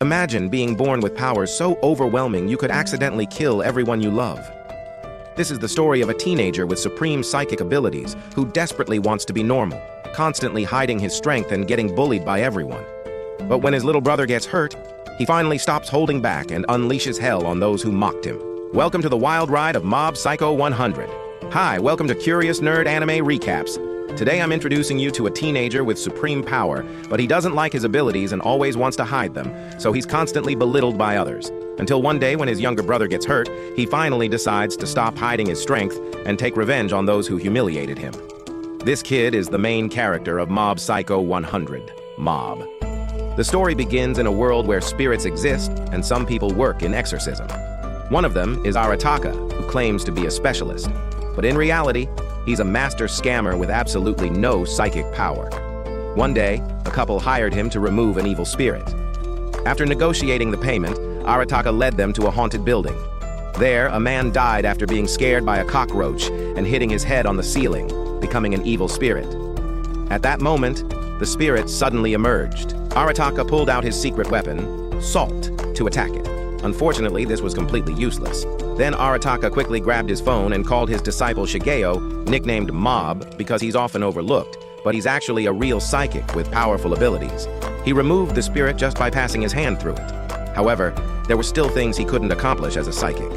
Imagine being born with powers so overwhelming you could accidentally kill everyone you love. This is the story of a teenager with supreme psychic abilities who desperately wants to be normal, constantly hiding his strength and getting bullied by everyone. But when his little brother gets hurt, he finally stops holding back and unleashes hell on those who mocked him. Welcome to the wild ride of Mob Psycho 100. Hi, welcome to Curious Nerd Anime Recaps. Today I'm introducing you to a teenager with supreme power, but he doesn't like his abilities and always wants to hide them, so he's constantly belittled by others. Until one day when his younger brother gets hurt, he finally decides to stop hiding his strength and take revenge on those who humiliated him. This kid is the main character of Mob Psycho 100, Mob. The story begins in a world where spirits exist and some people work in exorcism. One of them is Arataka, who claims to be a specialist, but in reality, he's a master scammer with absolutely no psychic power. One day, a couple hired him to remove an evil spirit. After negotiating the payment, Arataka led them to a haunted building. There, a man died after being scared by a cockroach and hitting his head on the ceiling, becoming an evil spirit. At that moment, the spirit suddenly emerged. Arataka pulled out his secret weapon, salt, to attack it. Unfortunately, this was completely useless. Then Arataka quickly grabbed his phone and called his disciple Shigeo, nicknamed Mob because he's often overlooked, but he's actually a real psychic with powerful abilities. He removed the spirit just by passing his hand through it. However, there were still things he couldn't accomplish as a psychic.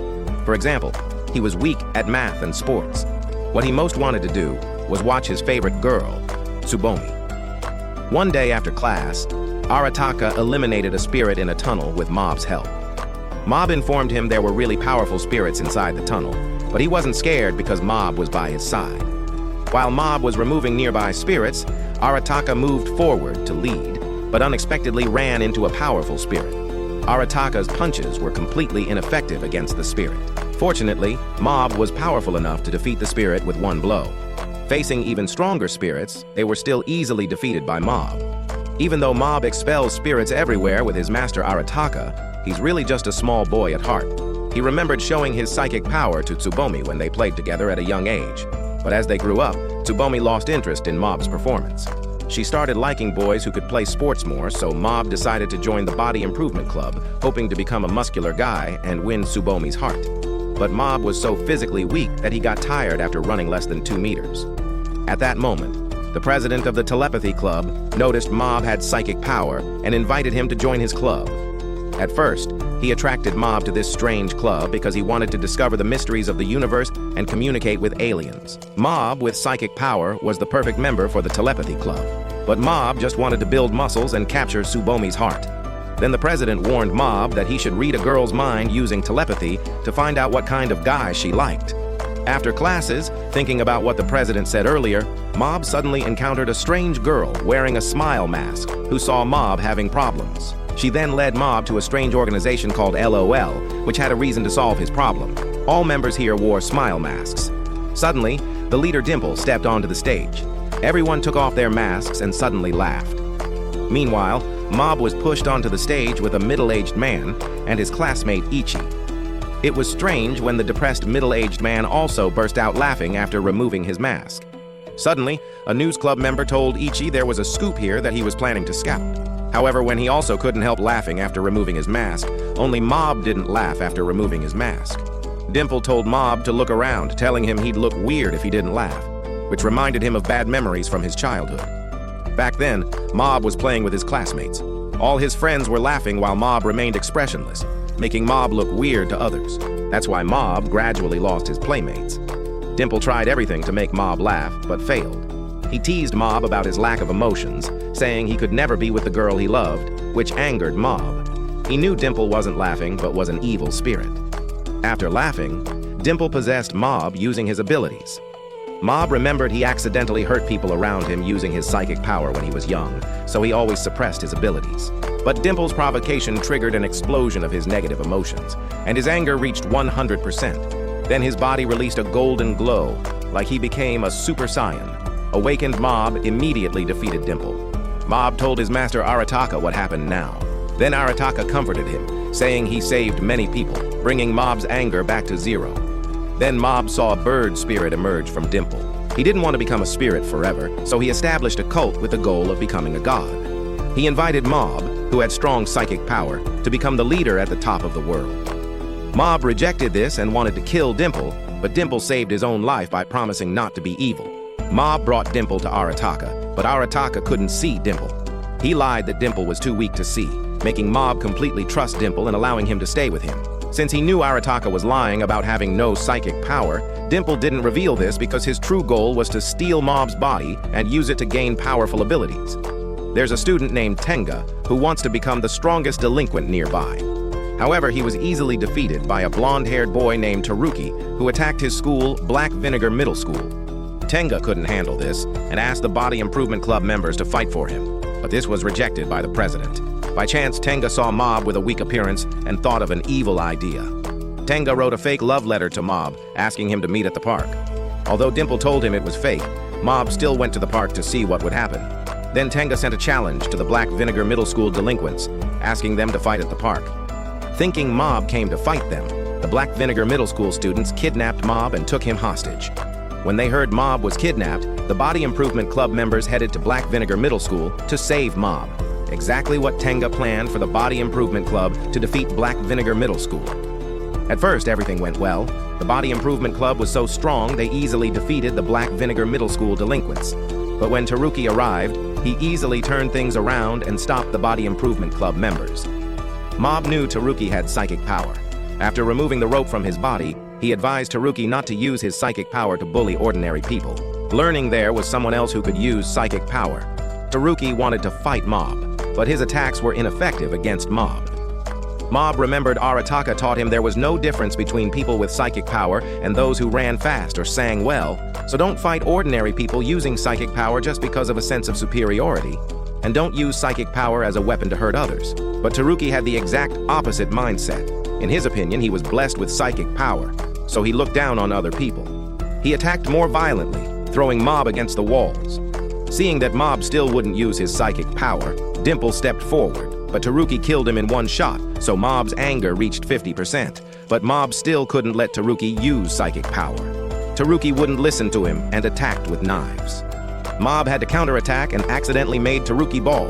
For example, he was weak at math and sports. What he most wanted to do was watch his favorite girl, Tsubomi. One day after class, Arataka eliminated a spirit in a tunnel with Mob's help. Mob informed him there were really powerful spirits inside the tunnel, but he wasn't scared because Mob was by his side. While Mob was removing nearby spirits, Arataka moved forward to lead, but unexpectedly ran into a powerful spirit. Arataka's punches were completely ineffective against the spirit. Fortunately, Mob was powerful enough to defeat the spirit with one blow. Facing even stronger spirits, they were still easily defeated by Mob. Even though Mob expels spirits everywhere with his master Arataka, he's really just a small boy at heart. He remembered showing his psychic power to Tsubomi when they played together at a young age. But as they grew up, Tsubomi lost interest in Mob's performance. She started liking boys who could play sports more, so Mob decided to join the Body Improvement Club, hoping to become a muscular guy and win Tsubomi's heart. But Mob was so physically weak that he got tired after running less than 2 meters. At that moment, the president of the Telepathy Club noticed Mob had psychic power and invited him to join his club. At first, he attracted Mob to this strange club because he wanted to discover the mysteries of the universe and communicate with aliens. Mob, with psychic power, was the perfect member for the Telepathy Club. But Mob just wanted to build muscles and capture Tsubomi's heart. Then the president warned Mob that he should read a girl's mind using telepathy to find out what kind of guy she liked. After classes, thinking about what the president said earlier, Mob suddenly encountered a strange girl wearing a smile mask who saw Mob having problems. She then led Mob to a strange organization called LOL, which had a reason to solve his problem. All members here wore smile masks. Suddenly, the leader Dimple stepped onto the stage. Everyone took off their masks and suddenly laughed. Meanwhile, Mob was pushed onto the stage with a middle-aged man and his classmate Ichi. It was strange when the depressed middle-aged man also burst out laughing after removing his mask. Suddenly, a news club member told Ichi there was a scoop here that he was planning to scout. However, when he also couldn't help laughing after removing his mask, only Mob didn't laugh after removing his mask. Dimple told Mob to look around, telling him he'd look weird if he didn't laugh, which reminded him of bad memories from his childhood. Back then, Mob was playing with his classmates. All his friends were laughing while Mob remained expressionless, making Mob look weird to others. That's why Mob gradually lost his playmates. Dimple tried everything to make Mob laugh, but failed. He teased Mob about his lack of emotions, saying he could never be with the girl he loved, which angered Mob. He knew Dimple wasn't laughing, but was an evil spirit. After laughing, Dimple possessed Mob using his abilities. Mob remembered he accidentally hurt people around him using his psychic power when he was young, so he always suppressed his abilities. But Dimple's provocation triggered an explosion of his negative emotions, and his anger reached 100%. Then his body released a golden glow, like he became a Super Saiyan. Awakened Mob immediately defeated Dimple. Mob told his master Arataka what happened now. Then Arataka comforted him, saying he saved many people, bringing Mob's anger back to 0. Then Mob saw a bird spirit emerge from Dimple. He didn't want to become a spirit forever, so he established a cult with the goal of becoming a god. He invited Mob, who had strong psychic power, to become the leader at the top of the world. Mob rejected this and wanted to kill Dimple, but Dimple saved his own life by promising not to be evil. Mob brought Dimple to Arataka, but Arataka couldn't see Dimple. He lied that Dimple was too weak to see, making Mob completely trust Dimple and allowing him to stay with him. Since he knew Arataka was lying about having no psychic power, Dimple didn't reveal this because his true goal was to steal Mob's body and use it to gain powerful abilities. There's a student named Tenga who wants to become the strongest delinquent nearby. However, he was easily defeated by a blonde-haired boy named Teruki who attacked his school, Black Vinegar Middle School. Tenga couldn't handle this and asked the Body Improvement Club members to fight for him, but this was rejected by the president. By chance, Tenga saw Mob with a weak appearance and thought of an evil idea. Tenga wrote a fake love letter to Mob, asking him to meet at the park. Although Dimple told him it was fake, Mob still went to the park to see what would happen. Then Tenga sent a challenge to the Black Vinegar Middle School delinquents, asking them to fight at the park. Thinking Mob came to fight them, the Black Vinegar Middle School students kidnapped Mob and took him hostage. When they heard Mob was kidnapped, the Body Improvement Club members headed to Black Vinegar Middle School to save Mob. Exactly what Tenga planned for the Body Improvement Club to defeat Black Vinegar Middle School. At first, everything went well. The Body Improvement Club was so strong they easily defeated the Black Vinegar Middle School delinquents. But when Teruki arrived, he easily turned things around and stopped the Body Improvement Club members. Mob knew Teruki had psychic power. After removing the rope from his body, he advised Teruki not to use his psychic power to bully ordinary people. Learning there was someone else who could use psychic power. Teruki wanted to fight Mob, but his attacks were ineffective against Mob. Mob remembered Arataka taught him there was no difference between people with psychic power and those who ran fast or sang well, so don't fight ordinary people using psychic power just because of a sense of superiority. And don't use psychic power as a weapon to hurt others. But Teruki had the exact opposite mindset. In his opinion, he was blessed with psychic power, so he looked down on other people. He attacked more violently, throwing Mob against the walls. Seeing that Mob still wouldn't use his psychic power, Dimple stepped forward, but Teruki killed him in one shot, so Mob's anger reached 50%. But Mob still couldn't let Teruki use psychic power. Teruki wouldn't listen to him and attacked with knives. Mob had to counterattack and accidentally made Teruki ball.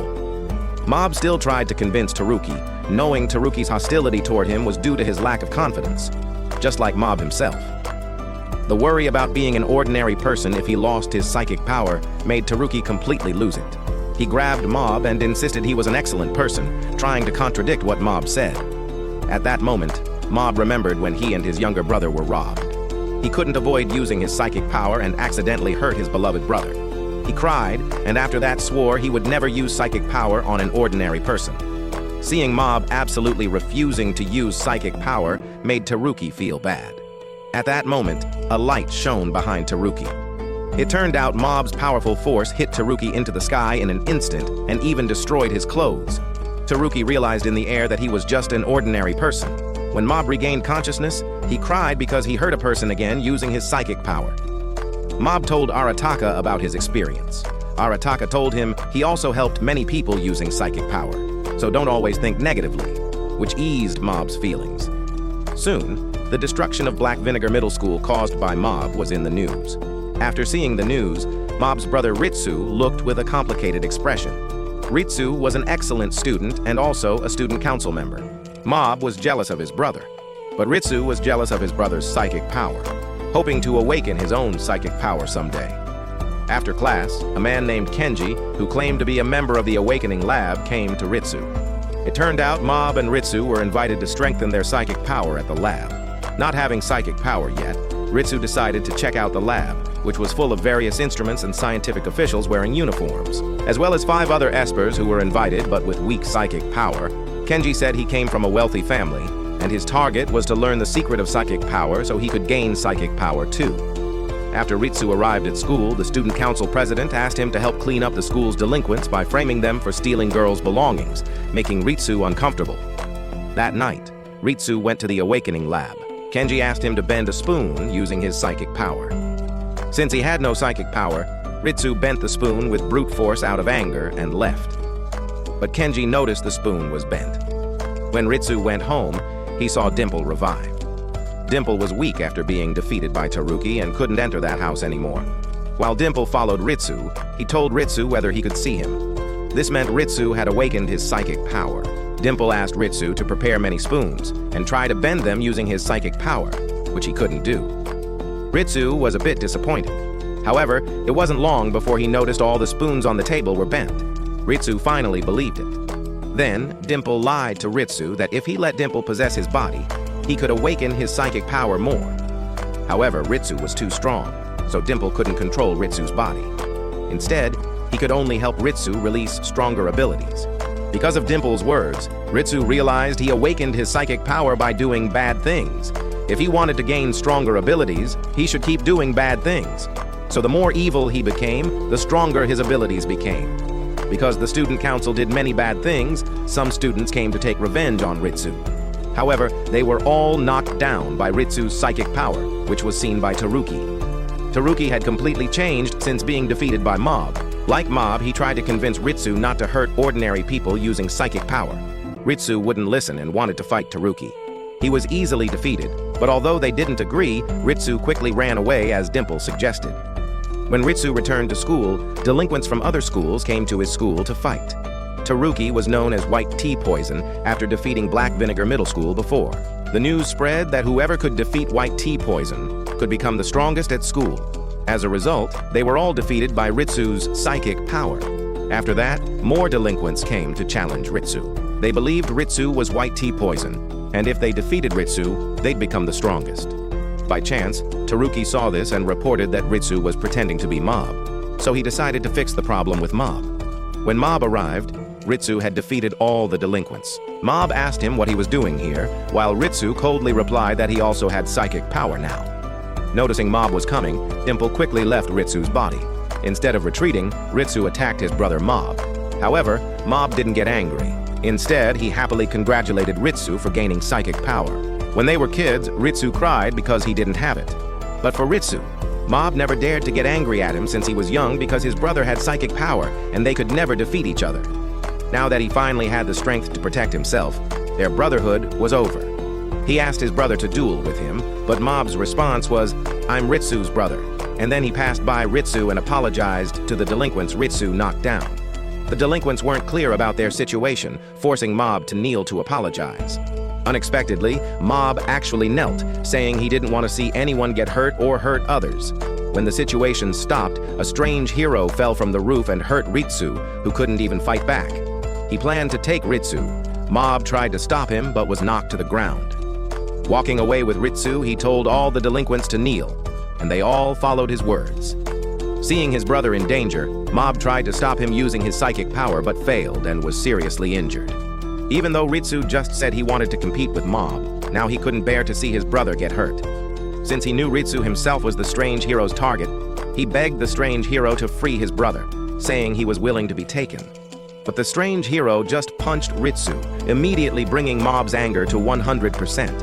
Mob still tried to convince Teruki, knowing Teruki's hostility toward him was due to his lack of confidence, just like Mob himself. The worry about being an ordinary person if he lost his psychic power made Teruki completely lose it. He grabbed Mob and insisted he was an excellent person, trying to contradict what Mob said. At that moment, Mob remembered when he and his younger brother were robbed. He couldn't avoid using his psychic power and accidentally hurt his beloved brother. He cried, and after that swore he would never use psychic power on an ordinary person. Seeing Mob absolutely refusing to use psychic power made Teruki feel bad. At that moment, a light shone behind Teruki. It turned out Mob's powerful force hit Teruki into the sky in an instant and even destroyed his clothes. Teruki realized in the air that he was just an ordinary person. When Mob regained consciousness, he cried because he hurt a person again using his psychic power. Mob told Arataka about his experience. Arataka told him he also helped many people using psychic power, so don't always think negatively, which eased Mob's feelings. Soon, the destruction of Black Vinegar Middle School caused by Mob was in the news. After seeing the news, Mob's brother Ritsu looked with a complicated expression. Ritsu was an excellent student and also a student council member. Mob was jealous of his brother, but Ritsu was jealous of his brother's psychic power, hoping to awaken his own psychic power someday. After class, a man named Kenji, who claimed to be a member of the Awakening Lab, came to Ritsu. It turned out Mob and Ritsu were invited to strengthen their psychic power at the lab. Not having psychic power yet, Ritsu decided to check out the lab, which was full of various instruments and scientific officials wearing uniforms, as well as 5 other espers who were invited but with weak psychic power. Kenji said he came from a wealthy family, and his target was to learn the secret of psychic power so he could gain psychic power too. After Ritsu arrived at school, the student council president asked him to help clean up the school's delinquents by framing them for stealing girls' belongings, making Ritsu uncomfortable. That night, Ritsu went to the Awakening Lab. Kenji asked him to bend a spoon using his psychic power. Since he had no psychic power, Ritsu bent the spoon with brute force out of anger and left. But Kenji noticed the spoon was bent. When Ritsu went home, he saw Dimple revived. Dimple was weak after being defeated by Teruki and couldn't enter that house anymore. While Dimple followed Ritsu, he told Ritsu whether he could see him. This meant Ritsu had awakened his psychic power. Dimple asked Ritsu to prepare many spoons and try to bend them using his psychic power, which he couldn't do. Ritsu was a bit disappointed. However, it wasn't long before he noticed all the spoons on the table were bent. Ritsu finally believed it. Then, Dimple lied to Ritsu that if he let Dimple possess his body, he could awaken his psychic power more. However, Ritsu was too strong, so Dimple couldn't control Ritsu's body. Instead, he could only help Ritsu release stronger abilities. Because of Dimple's words, Ritsu realized he awakened his psychic power by doing bad things. If he wanted to gain stronger abilities, he should keep doing bad things. So the more evil he became, the stronger his abilities became. Because the student council did many bad things, some students came to take revenge on Ritsu. However, they were all knocked down by Ritsu's psychic power, which was seen by Teruki. Teruki had completely changed since being defeated by Mob. Like Mob, he tried to convince Ritsu not to hurt ordinary people using psychic power. Ritsu wouldn't listen and wanted to fight Teruki. He was easily defeated, but although they didn't agree, Ritsu quickly ran away as Dimple suggested. When Ritsu returned to school, delinquents from other schools came to his school to fight. Teruki was known as White Tea Poison after defeating Black Vinegar Middle School before. The news spread that whoever could defeat White Tea Poison could become the strongest at school. As a result, they were all defeated by Ritsu's psychic power. After that, more delinquents came to challenge Ritsu. They believed Ritsu was White Tea Poison, and if they defeated Ritsu, they'd become the strongest. By chance, Teruki saw this and reported that Ritsu was pretending to be Mob, so he decided to fix the problem with Mob. When Mob arrived, Ritsu had defeated all the delinquents. Mob asked him what he was doing here, while Ritsu coldly replied that he also had psychic power now. Noticing Mob was coming, Dimple quickly left Ritsu's body. Instead of retreating, Ritsu attacked his brother Mob. However, Mob didn't get angry. Instead, he happily congratulated Ritsu for gaining psychic power. When they were kids, Ritsu cried because he didn't have it. But for Ritsu, Mob never dared to get angry at him since he was young because his brother had psychic power and they could never defeat each other. Now that he finally had the strength to protect himself, their brotherhood was over. He asked his brother to duel with him, but Mob's response was, "I'm Ritsu's brother," and then he passed by Ritsu and apologized to the delinquents Ritsu knocked down. The delinquents weren't clear about their situation, forcing Mob to kneel to apologize. Unexpectedly, Mob actually knelt, saying he didn't want to see anyone get hurt or hurt others. When the situation stopped, a strange hero fell from the roof and hurt Ritsu, who couldn't even fight back. He planned to take Ritsu. Mob tried to stop him, but was knocked to the ground. Walking away with Ritsu, he told all the delinquents to kneel, and they all followed his words. Seeing his brother in danger, Mob tried to stop him using his psychic power but failed and was seriously injured. Even though Ritsu just said he wanted to compete with Mob, now he couldn't bear to see his brother get hurt. Since he knew Ritsu himself was the strange hero's target, he begged the strange hero to free his brother, saying he was willing to be taken. But the strange hero just punched Ritsu, immediately bringing Mob's anger to 100%.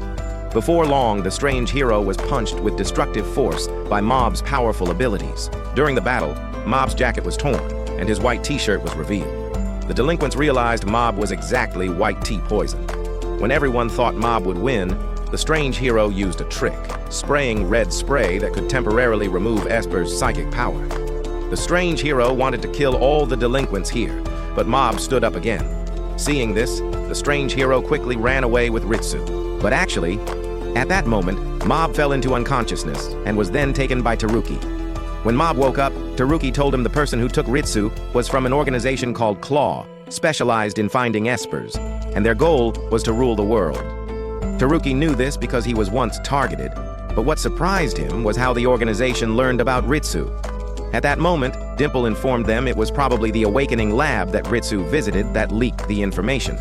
Before long, the strange hero was punched with destructive force by Mob's powerful abilities. During the battle, Mob's jacket was torn, and his white t-shirt was revealed. The delinquents realized Mob was exactly White Tea Poison. When everyone thought Mob would win, the strange hero used a trick, spraying red spray that could temporarily remove Esper's psychic power. The strange hero wanted to kill all the delinquents here, but Mob stood up again. Seeing this, the strange hero quickly ran away with Ritsu. But actually, at that moment, Mob fell into unconsciousness and was then taken by Teruki. When Mob woke up, Teruki told him the person who took Ritsu was from an organization called Claw, specialized in finding espers, and their goal was to rule the world. Teruki knew this because he was once targeted, but what surprised him was how the organization learned about Ritsu. At that moment, Dimple informed them it was probably the Awakening Lab that Ritsu visited that leaked the information.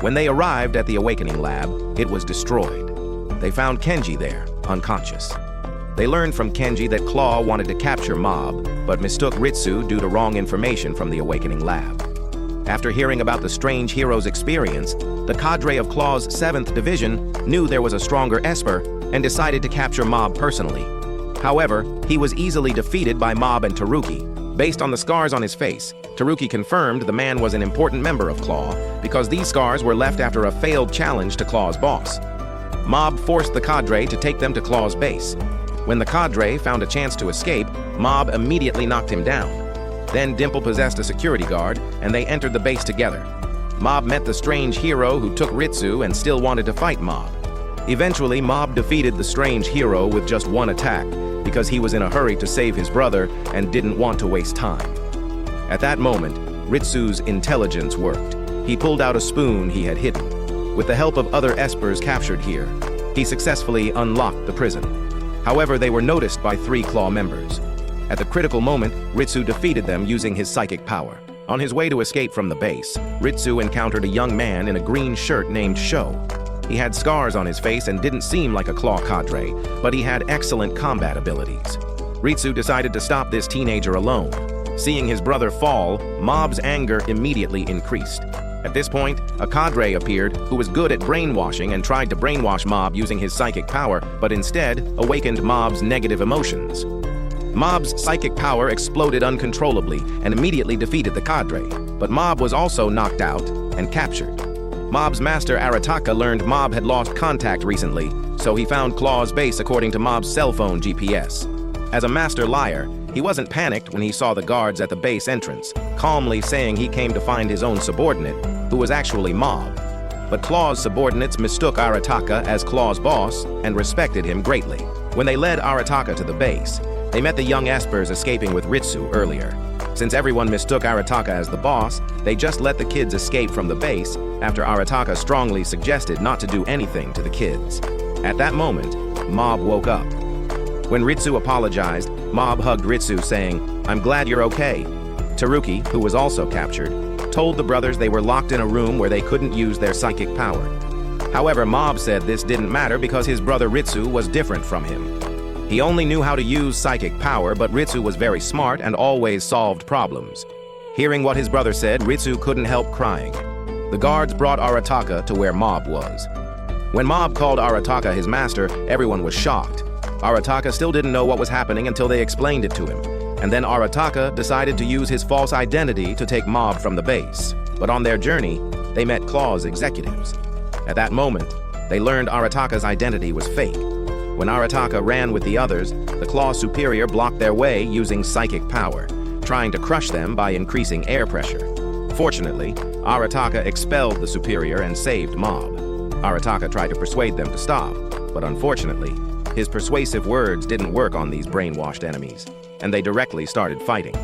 When they arrived at the Awakening Lab, it was destroyed. They found Kenji there, unconscious. They learned from Kenji that Claw wanted to capture Mob, but mistook Ritsu due to wrong information from the Awakening Lab. After hearing about the strange hero's experience, the cadre of Claw's 7th Division knew there was a stronger Esper and decided to capture Mob personally. However, he was easily defeated by Mob and Teruki. Based on the scars on his face, Teruki confirmed the man was an important member of Claw because these scars were left after a failed challenge to Claw's boss. Mob forced the cadre to take them to Claw's base. When the cadre found a chance to escape, Mob immediately knocked him down. Then Dimple possessed a security guard, and they entered the base together. Mob met the strange hero who took Ritsu and still wanted to fight Mob. Eventually, Mob defeated the strange hero with just one attack because he was in a hurry to save his brother and didn't want to waste time. At that moment, Ritsu's intelligence worked. He pulled out a spoon he had hidden. With the help of other espers captured here, he successfully unlocked the prison. However, they were noticed by 3 Claw members. At the critical moment, Ritsu defeated them using his psychic power. On his way to escape from the base, Ritsu encountered a young man in a green shirt named Sho. He had scars on his face and didn't seem like a Claw cadre, but he had excellent combat abilities. Ritsu decided to stop this teenager alone. Seeing his brother fall, Mob's anger immediately increased. At this point, a cadre appeared who was good at brainwashing and tried to brainwash Mob using his psychic power, but instead awakened Mob's negative emotions. Mob's psychic power exploded uncontrollably and immediately defeated the cadre, but Mob was also knocked out and captured. Mob's master Arataka learned Mob had lost contact recently, so he found Claw's base according to Mob's cell phone GPS. As a master liar, he wasn't panicked when he saw the guards at the base entrance, calmly saying he came to find his own subordinate, who was actually Mob. But Claw's subordinates mistook Arataka as Claw's boss and respected him greatly. When they led Arataka to the base, they met the young espers escaping with Ritsu earlier. Since everyone mistook Arataka as the boss, they just let the kids escape from the base after Arataka strongly suggested not to do anything to the kids. At that moment, Mob woke up. When Ritsu apologized, Mob hugged Ritsu saying, "I'm glad you're okay." Teruki, who was also captured, told the brothers they were locked in a room where they couldn't use their psychic power. However, Mob said this didn't matter because his brother Ritsu was different from him. He only knew how to use psychic power, but Ritsu was very smart and always solved problems. Hearing what his brother said, Ritsu couldn't help crying. The guards brought Arataka to where Mob was. When Mob called Arataka his master, everyone was shocked. Arataka still didn't know what was happening until they explained it to him. And then Arataka decided to use his false identity to take Mob from the base. But on their journey, they met Claw's executives. At that moment, they learned Arataka's identity was fake. When Arataka ran with the others, the Claw superior blocked their way using psychic power, trying to crush them by increasing air pressure. Fortunately, Arataka expelled the superior and saved Mob. Arataka tried to persuade them to stop, but unfortunately, his persuasive words didn't work on these brainwashed enemies, and they directly started fighting.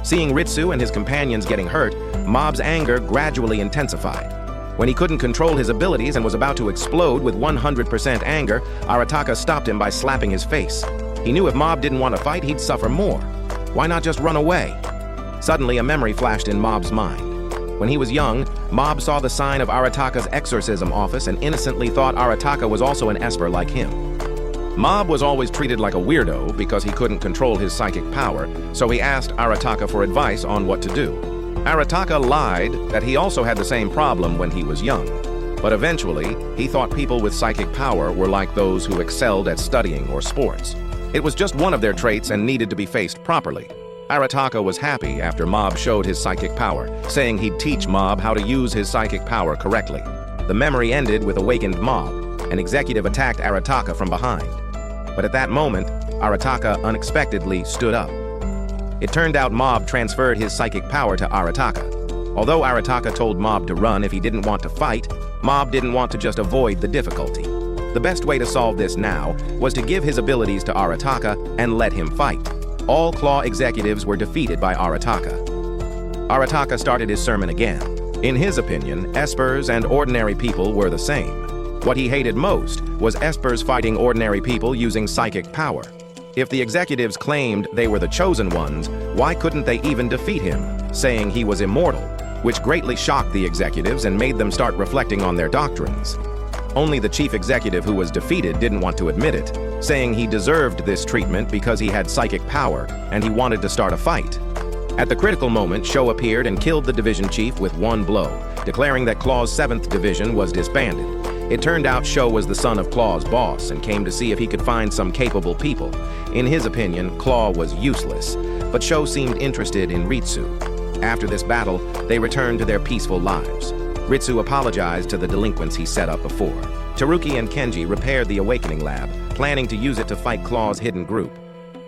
Seeing Ritsu and his companions getting hurt, Mob's anger gradually intensified. When he couldn't control his abilities and was about to explode with 100% anger, Arataka stopped him by slapping his face. He knew if Mob didn't want to fight, he'd suffer more. Why not just run away? Suddenly, a memory flashed in Mob's mind. When he was young, Mob saw the sign of Arataka's exorcism office and innocently thought Arataka was also an esper like him. Mob was always treated like a weirdo because he couldn't control his psychic power, so he asked Arataka for advice on what to do. Arataka lied that he also had the same problem when he was young, but eventually he thought people with psychic power were like those who excelled at studying or sports. It was just one of their traits and needed to be faced properly. Arataka was happy after Mob showed his psychic power, saying he'd teach Mob how to use his psychic power correctly. The memory ended with awakened Mob. An executive attacked Arataka from behind. But at that moment, Arataka unexpectedly stood up. It turned out Mob transferred his psychic power to Arataka. Although Arataka told Mob to run if he didn't want to fight, Mob didn't want to just avoid the difficulty. The best way to solve this now was to give his abilities to Arataka and let him fight. All Claw executives were defeated by Arataka. Arataka started his sermon again. In his opinion, espers and ordinary people were the same. What he hated most was espers fighting ordinary people using psychic power. If the executives claimed they were the chosen ones, why couldn't they even defeat him, saying he was immortal, which greatly shocked the executives and made them start reflecting on their doctrines. Only the chief executive who was defeated didn't want to admit it, saying he deserved this treatment because he had psychic power and he wanted to start a fight. At the critical moment, Sho appeared and killed the division chief with one blow, declaring that Claw's 7th Division was disbanded. It turned out Sho was the son of Claw's boss and came to see if he could find some capable people. In his opinion, Claw was useless, but Sho seemed interested in Ritsu. After this battle, they returned to their peaceful lives. Ritsu apologized to the delinquents he set up before. Teruki and Kenji repaired the Awakening Lab, planning to use it to fight Claw's hidden group.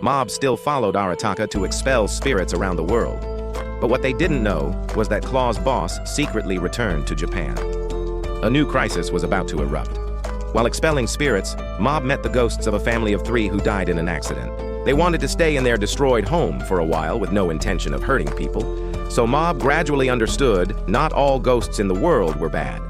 Mob still followed Arataka to expel spirits around the world. But what they didn't know was that Claw's boss secretly returned to Japan. A new crisis was about to erupt. While expelling spirits, Mob met the ghosts of a family of 3 who died in an accident. They wanted to stay in their destroyed home for a while with no intention of hurting people, so Mob gradually understood not all ghosts in the world were bad.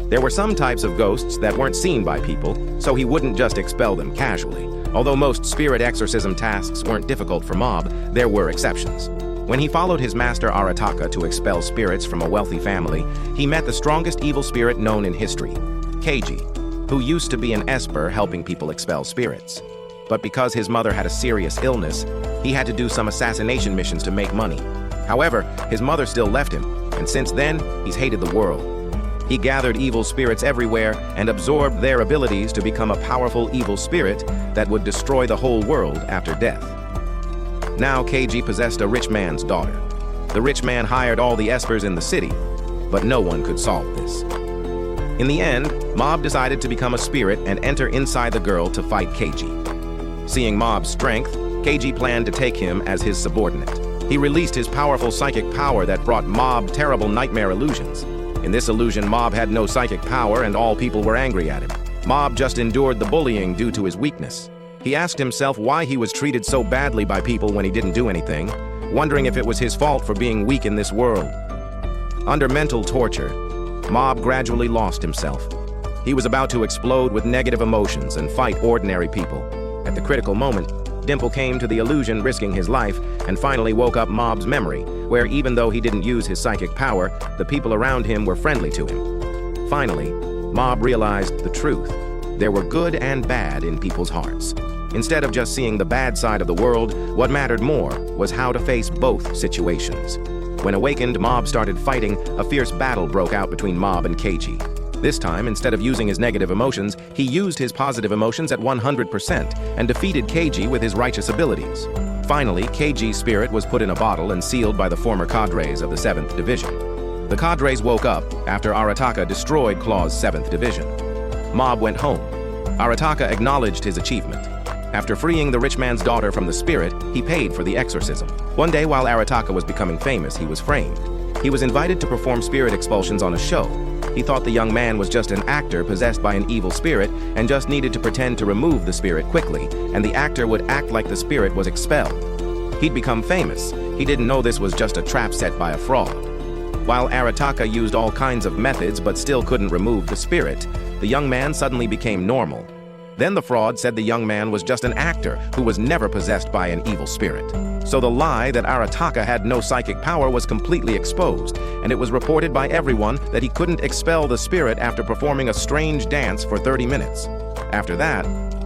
There were some types of ghosts that weren't seen by people, so he wouldn't just expel them casually. Although most spirit exorcism tasks weren't difficult for Mob, there were exceptions. When he followed his master Arataka to expel spirits from a wealthy family, he met the strongest evil spirit known in history, Keiji, who used to be an esper helping people expel spirits. But because his mother had a serious illness, he had to do some assassination missions to make money. However, his mother still left him, and since then, he's hated the world. He gathered evil spirits everywhere and absorbed their abilities to become a powerful evil spirit that would destroy the whole world after death. Now Keiji possessed a rich man's daughter. The rich man hired all the espers in the city, but no one could solve this. In the end, Mob decided to become a spirit and enter inside the girl to fight Keiji. Seeing Mob's strength, Keiji planned to take him as his subordinate. He released his powerful psychic power that brought Mob terrible nightmare illusions. In this illusion, Mob had no psychic power and all people were angry at him. Mob just endured the bullying due to his weakness. He asked himself why he was treated so badly by people when he didn't do anything, wondering if it was his fault for being weak in this world. Under mental torture, Mob gradually lost himself. He was about to explode with negative emotions and fight ordinary people. At the critical moment, Dimple came to the illusion, risking his life, and finally woke up Mob's memory, where even though he didn't use his psychic power, the people around him were friendly to him. Finally, Mob realized the truth. There were good and bad in people's hearts. Instead of just seeing the bad side of the world, what mattered more was how to face both situations. When awakened, Mob started fighting. A fierce battle broke out between Mob and Keiji. This time, instead of using his negative emotions, he used his positive emotions at 100% and defeated Keiji with his righteous abilities. Finally, Keiji's spirit was put in a bottle and sealed by the former cadres of the 7th Division. The cadres woke up after Arataka destroyed Claw's 7th Division. Mob went home. Arataka acknowledged his achievement. After freeing the rich man's daughter from the spirit, he paid for the exorcism. One day while Arataka was becoming famous, he was framed. He was invited to perform spirit expulsions on a show. He thought the young man was just an actor possessed by an evil spirit and just needed to pretend to remove the spirit quickly, and the actor would act like the spirit was expelled. He'd become famous. He didn't know this was just a trap set by a fraud. While Arataka used all kinds of methods but still couldn't remove the spirit, the young man suddenly became normal. Then the fraud said the young man was just an actor who was never possessed by an evil spirit. So the lie that Arataka had no psychic power was completely exposed, and it was reported by everyone that he couldn't expel the spirit after performing a strange dance for 30 minutes. After that,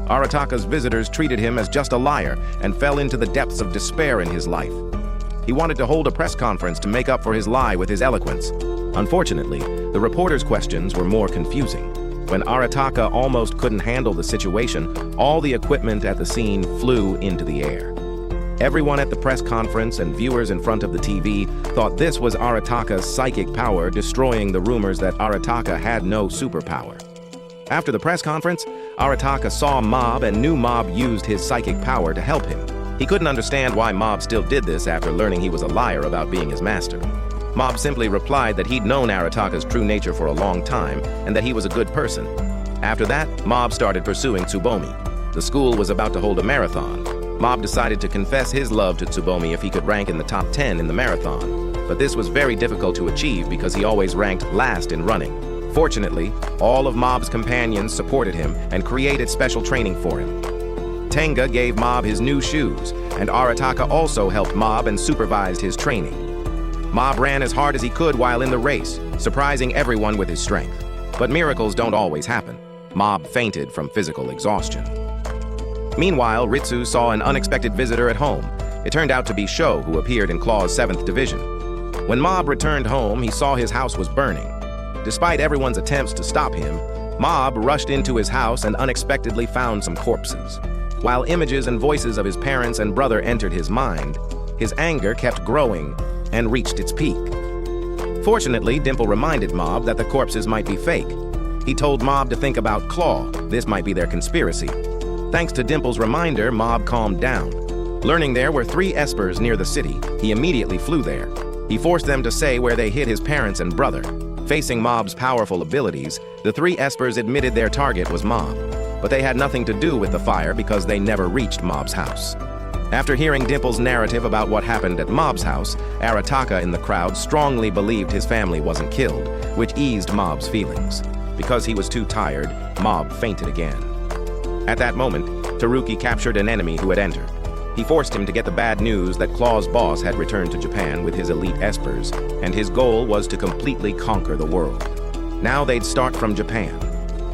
Arataka's visitors treated him as just a liar and fell into the depths of despair in his life. He wanted to hold a press conference to make up for his lie with his eloquence. Unfortunately, the reporters' questions were more confusing. When Arataka almost couldn't handle the situation, all the equipment at the scene flew into the air. Everyone at the press conference and viewers in front of the TV thought this was Arataka's psychic power destroying the rumors that Arataka had no superpower. After the press conference, Arataka saw Mob and knew Mob used his psychic power to help him. He couldn't understand why Mob still did this after learning he was a liar about being his master. Mob simply replied that he'd known Arataka's true nature for a long time and that he was a good person. After that, Mob started pursuing Tsubomi. The school was about to hold a marathon. Mob decided to confess his love to Tsubomi if he could rank in the top 10 in the marathon. But this was very difficult to achieve because he always ranked last in running. Fortunately, all of Mob's companions supported him and created special training for him. Tenga gave Mob his new shoes, and Arataka also helped Mob and supervised his training. Mob ran as hard as he could while in the race, surprising everyone with his strength. But miracles don't always happen. Mob fainted from physical exhaustion. Meanwhile, Ritsu saw an unexpected visitor at home. It turned out to be Sho, who appeared in Claw's 7th Division. When Mob returned home, he saw his house was burning. Despite everyone's attempts to stop him, Mob rushed into his house and unexpectedly found some corpses. While images and voices of his parents and brother entered his mind, his anger kept growing and reached its peak. Fortunately, Dimple reminded Mob that the corpses might be fake. He told Mob to think about Claw. This might be their conspiracy. Thanks to Dimple's reminder, Mob calmed down. Learning there were 3 espers near the city, he immediately flew there. He forced them to say where they hid his parents and brother. Facing Mob's powerful abilities, the three espers admitted their target was Mob, but they had nothing to do with the fire because they never reached Mob's house. After hearing Dimple's narrative about what happened at Mob's house, Arataka in the crowd strongly believed his family wasn't killed, which eased Mob's feelings. Because he was too tired, Mob fainted again. At that moment, Teruki captured an enemy who had entered. He forced him to get the bad news that Claw's boss had returned to Japan with his elite espers, and his goal was to completely conquer the world. Now they'd start from Japan.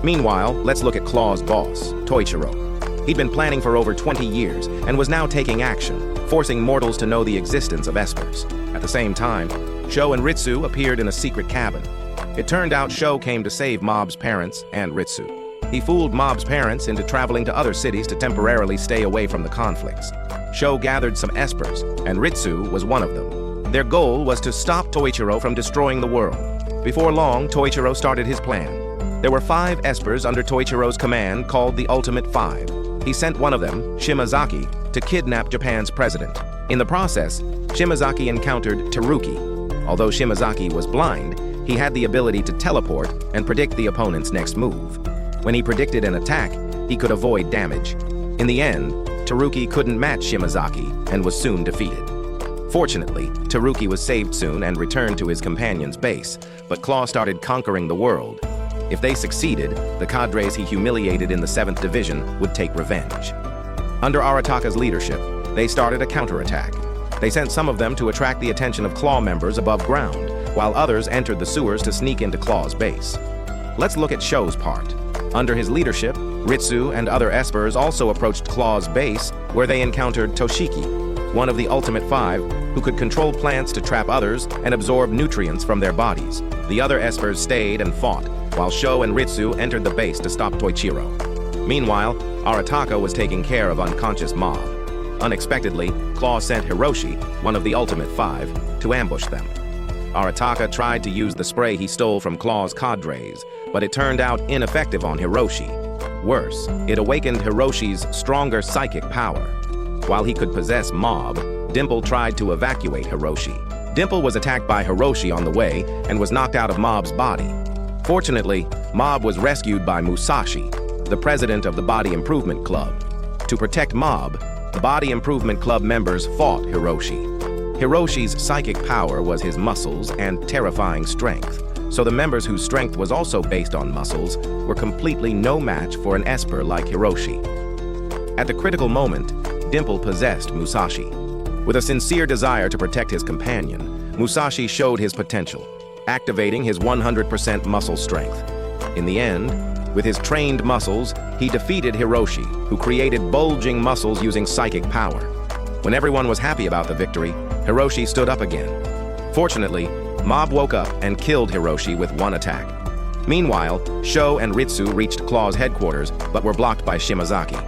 Meanwhile, let's look at Claw's boss, Toichiro. He'd been planning for over 20 years and was now taking action, forcing mortals to know the existence of espers. At the same time, Sho and Ritsu appeared in a secret cabin. It turned out Sho came to save Mob's parents and Ritsu. He fooled Mob's parents into traveling to other cities to temporarily stay away from the conflicts. Sho gathered some espers, and Ritsu was one of them. Their goal was to stop Toichiro from destroying the world. Before long, Toichiro started his plan. There were 5 espers under Toichiro's command called the Ultimate 5. He sent one of them, Shimazaki, to kidnap Japan's president. In the process, Shimazaki encountered Teruki. Although Shimazaki was blind, he had the ability to teleport and predict the opponent's next move. When he predicted an attack, he could avoid damage. In the end, Teruki couldn't match Shimazaki and was soon defeated. Fortunately, Teruki was saved soon and returned to his companion's base, but Claw started conquering the world. If they succeeded, the cadres he humiliated in the 7th Division would take revenge. Under Arataka's leadership, they started a counterattack. They sent some of them to attract the attention of Claw members above ground, while others entered the sewers to sneak into Claw's base. Let's look at Sho's part. Under his leadership, Ritsu and other espers also approached Claw's base, where they encountered Toshiki, one of the Ultimate 5, who could control plants to trap others and absorb nutrients from their bodies. The other espers stayed and fought, while Sho and Ritsu entered the base to stop Toichiro. Meanwhile, Arataka was taking care of unconscious Mob. Unexpectedly, Claw sent Hiroshi, one of the Ultimate 5, to ambush them. Arataka tried to use the spray he stole from Claw's cadres, but it turned out ineffective on Hiroshi. Worse, it awakened Hiroshi's stronger psychic power. While he could possess Mob, Dimple tried to evacuate Hiroshi. Dimple was attacked by Hiroshi on the way and was knocked out of Mob's body. Fortunately, Mob was rescued by Musashi, the president of the Body Improvement Club. To protect Mob, the Body Improvement Club members fought Hiroshi. Hiroshi's psychic power was his muscles and terrifying strength, so the members whose strength was also based on muscles were completely no match for an esper like Hiroshi. At the critical moment, Dimple possessed Musashi. With a sincere desire to protect his companion, Musashi showed his potential, activating his 100% muscle strength. In the end, with his trained muscles, he defeated Hiroshi, who created bulging muscles using psychic power. When everyone was happy about the victory, Hiroshi stood up again. Fortunately, Mob woke up and killed Hiroshi with one attack. Meanwhile, Sho and Ritsu reached Claw's headquarters, but were blocked by Shimazaki.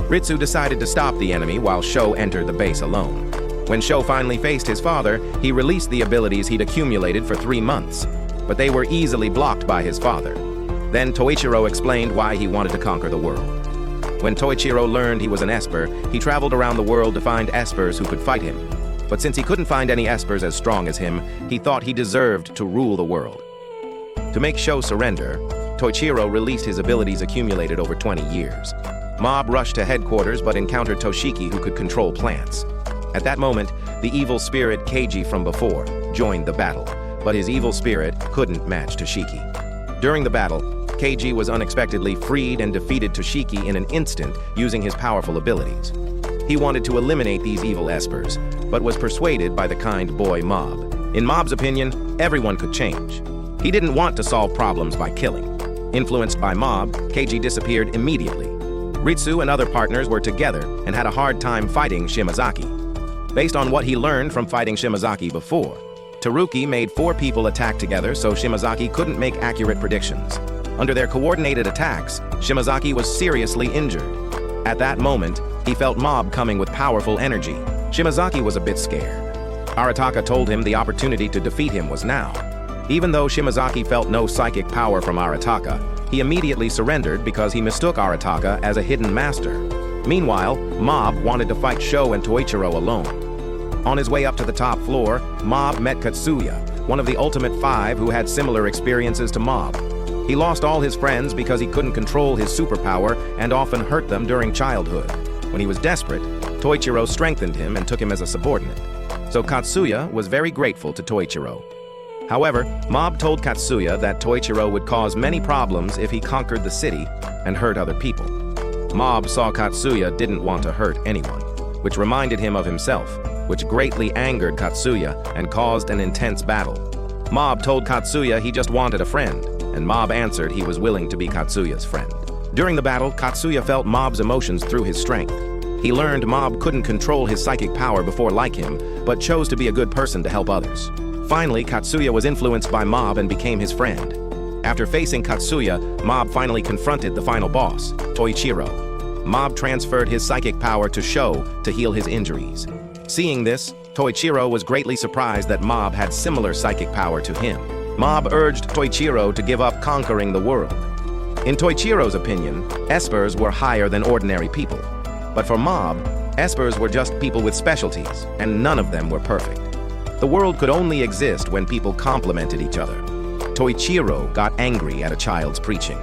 Ritsu decided to stop the enemy while Sho entered the base alone. When Sho finally faced his father, he released the abilities he'd accumulated for 3 months, but they were easily blocked by his father. Then Toichiro explained why he wanted to conquer the world. When Toichiro learned he was an esper, he traveled around the world to find espers who could fight him. But since he couldn't find any espers as strong as him, he thought he deserved to rule the world. To make Sho surrender, Toichiro released his abilities accumulated over 20 years. Mob rushed to headquarters but encountered Toshiki, who could control plants. At that moment, the evil spirit Keiji from before joined the battle, but his evil spirit couldn't match Toshiki. During the battle, Keiji was unexpectedly freed and defeated Toshiki in an instant using his powerful abilities. He wanted to eliminate these evil espers, but was persuaded by the kind boy Mob. In Mob's opinion, everyone could change. He didn't want to solve problems by killing. Influenced by Mob, Keiji disappeared immediately. Ritsu and other partners were together and had a hard time fighting Shimazaki. Based on what he learned from fighting Shimazaki before, Teruki made 4 people attack together so Shimazaki couldn't make accurate predictions. Under their coordinated attacks, Shimazaki was seriously injured. At that moment, he felt Mob coming with powerful energy. Shimazaki was a bit scared. Arataka told him the opportunity to defeat him was now. Even though Shimazaki felt no psychic power from Arataka, he immediately surrendered because he mistook Arataka as a hidden master. Meanwhile, Mob wanted to fight Sho and Toichiro alone. On his way up to the top floor, Mob met Katsuya, one of the Ultimate Five who had similar experiences to Mob. He lost all his friends because he couldn't control his superpower and often hurt them during childhood. When he was desperate, Toichiro strengthened him and took him as a subordinate. So Katsuya was very grateful to Toichiro. However, Mob told Katsuya that Toichiro would cause many problems if he conquered the city and hurt other people. Mob saw Katsuya didn't want to hurt anyone, which reminded him of himself, which greatly angered Katsuya and caused an intense battle. Mob told Katsuya he just wanted a friend, and Mob answered he was willing to be Katsuya's friend. During the battle, Katsuya felt Mob's emotions through his strength. He learned Mob couldn't control his psychic power before like him, but chose to be a good person to help others. Finally, Katsuya was influenced by Mob and became his friend. After facing Katsuya, Mob finally confronted the final boss, Toichiro. Mob transferred his psychic power to Sho to heal his injuries. Seeing this, Toichiro was greatly surprised that Mob had similar psychic power to him. Mob urged Toichiro to give up conquering the world. In Toichiro's opinion, espers were higher than ordinary people. But for Mob, espers were just people with specialties, and none of them were perfect. The world could only exist when people complemented each other. Toichiro got angry at a child's preaching.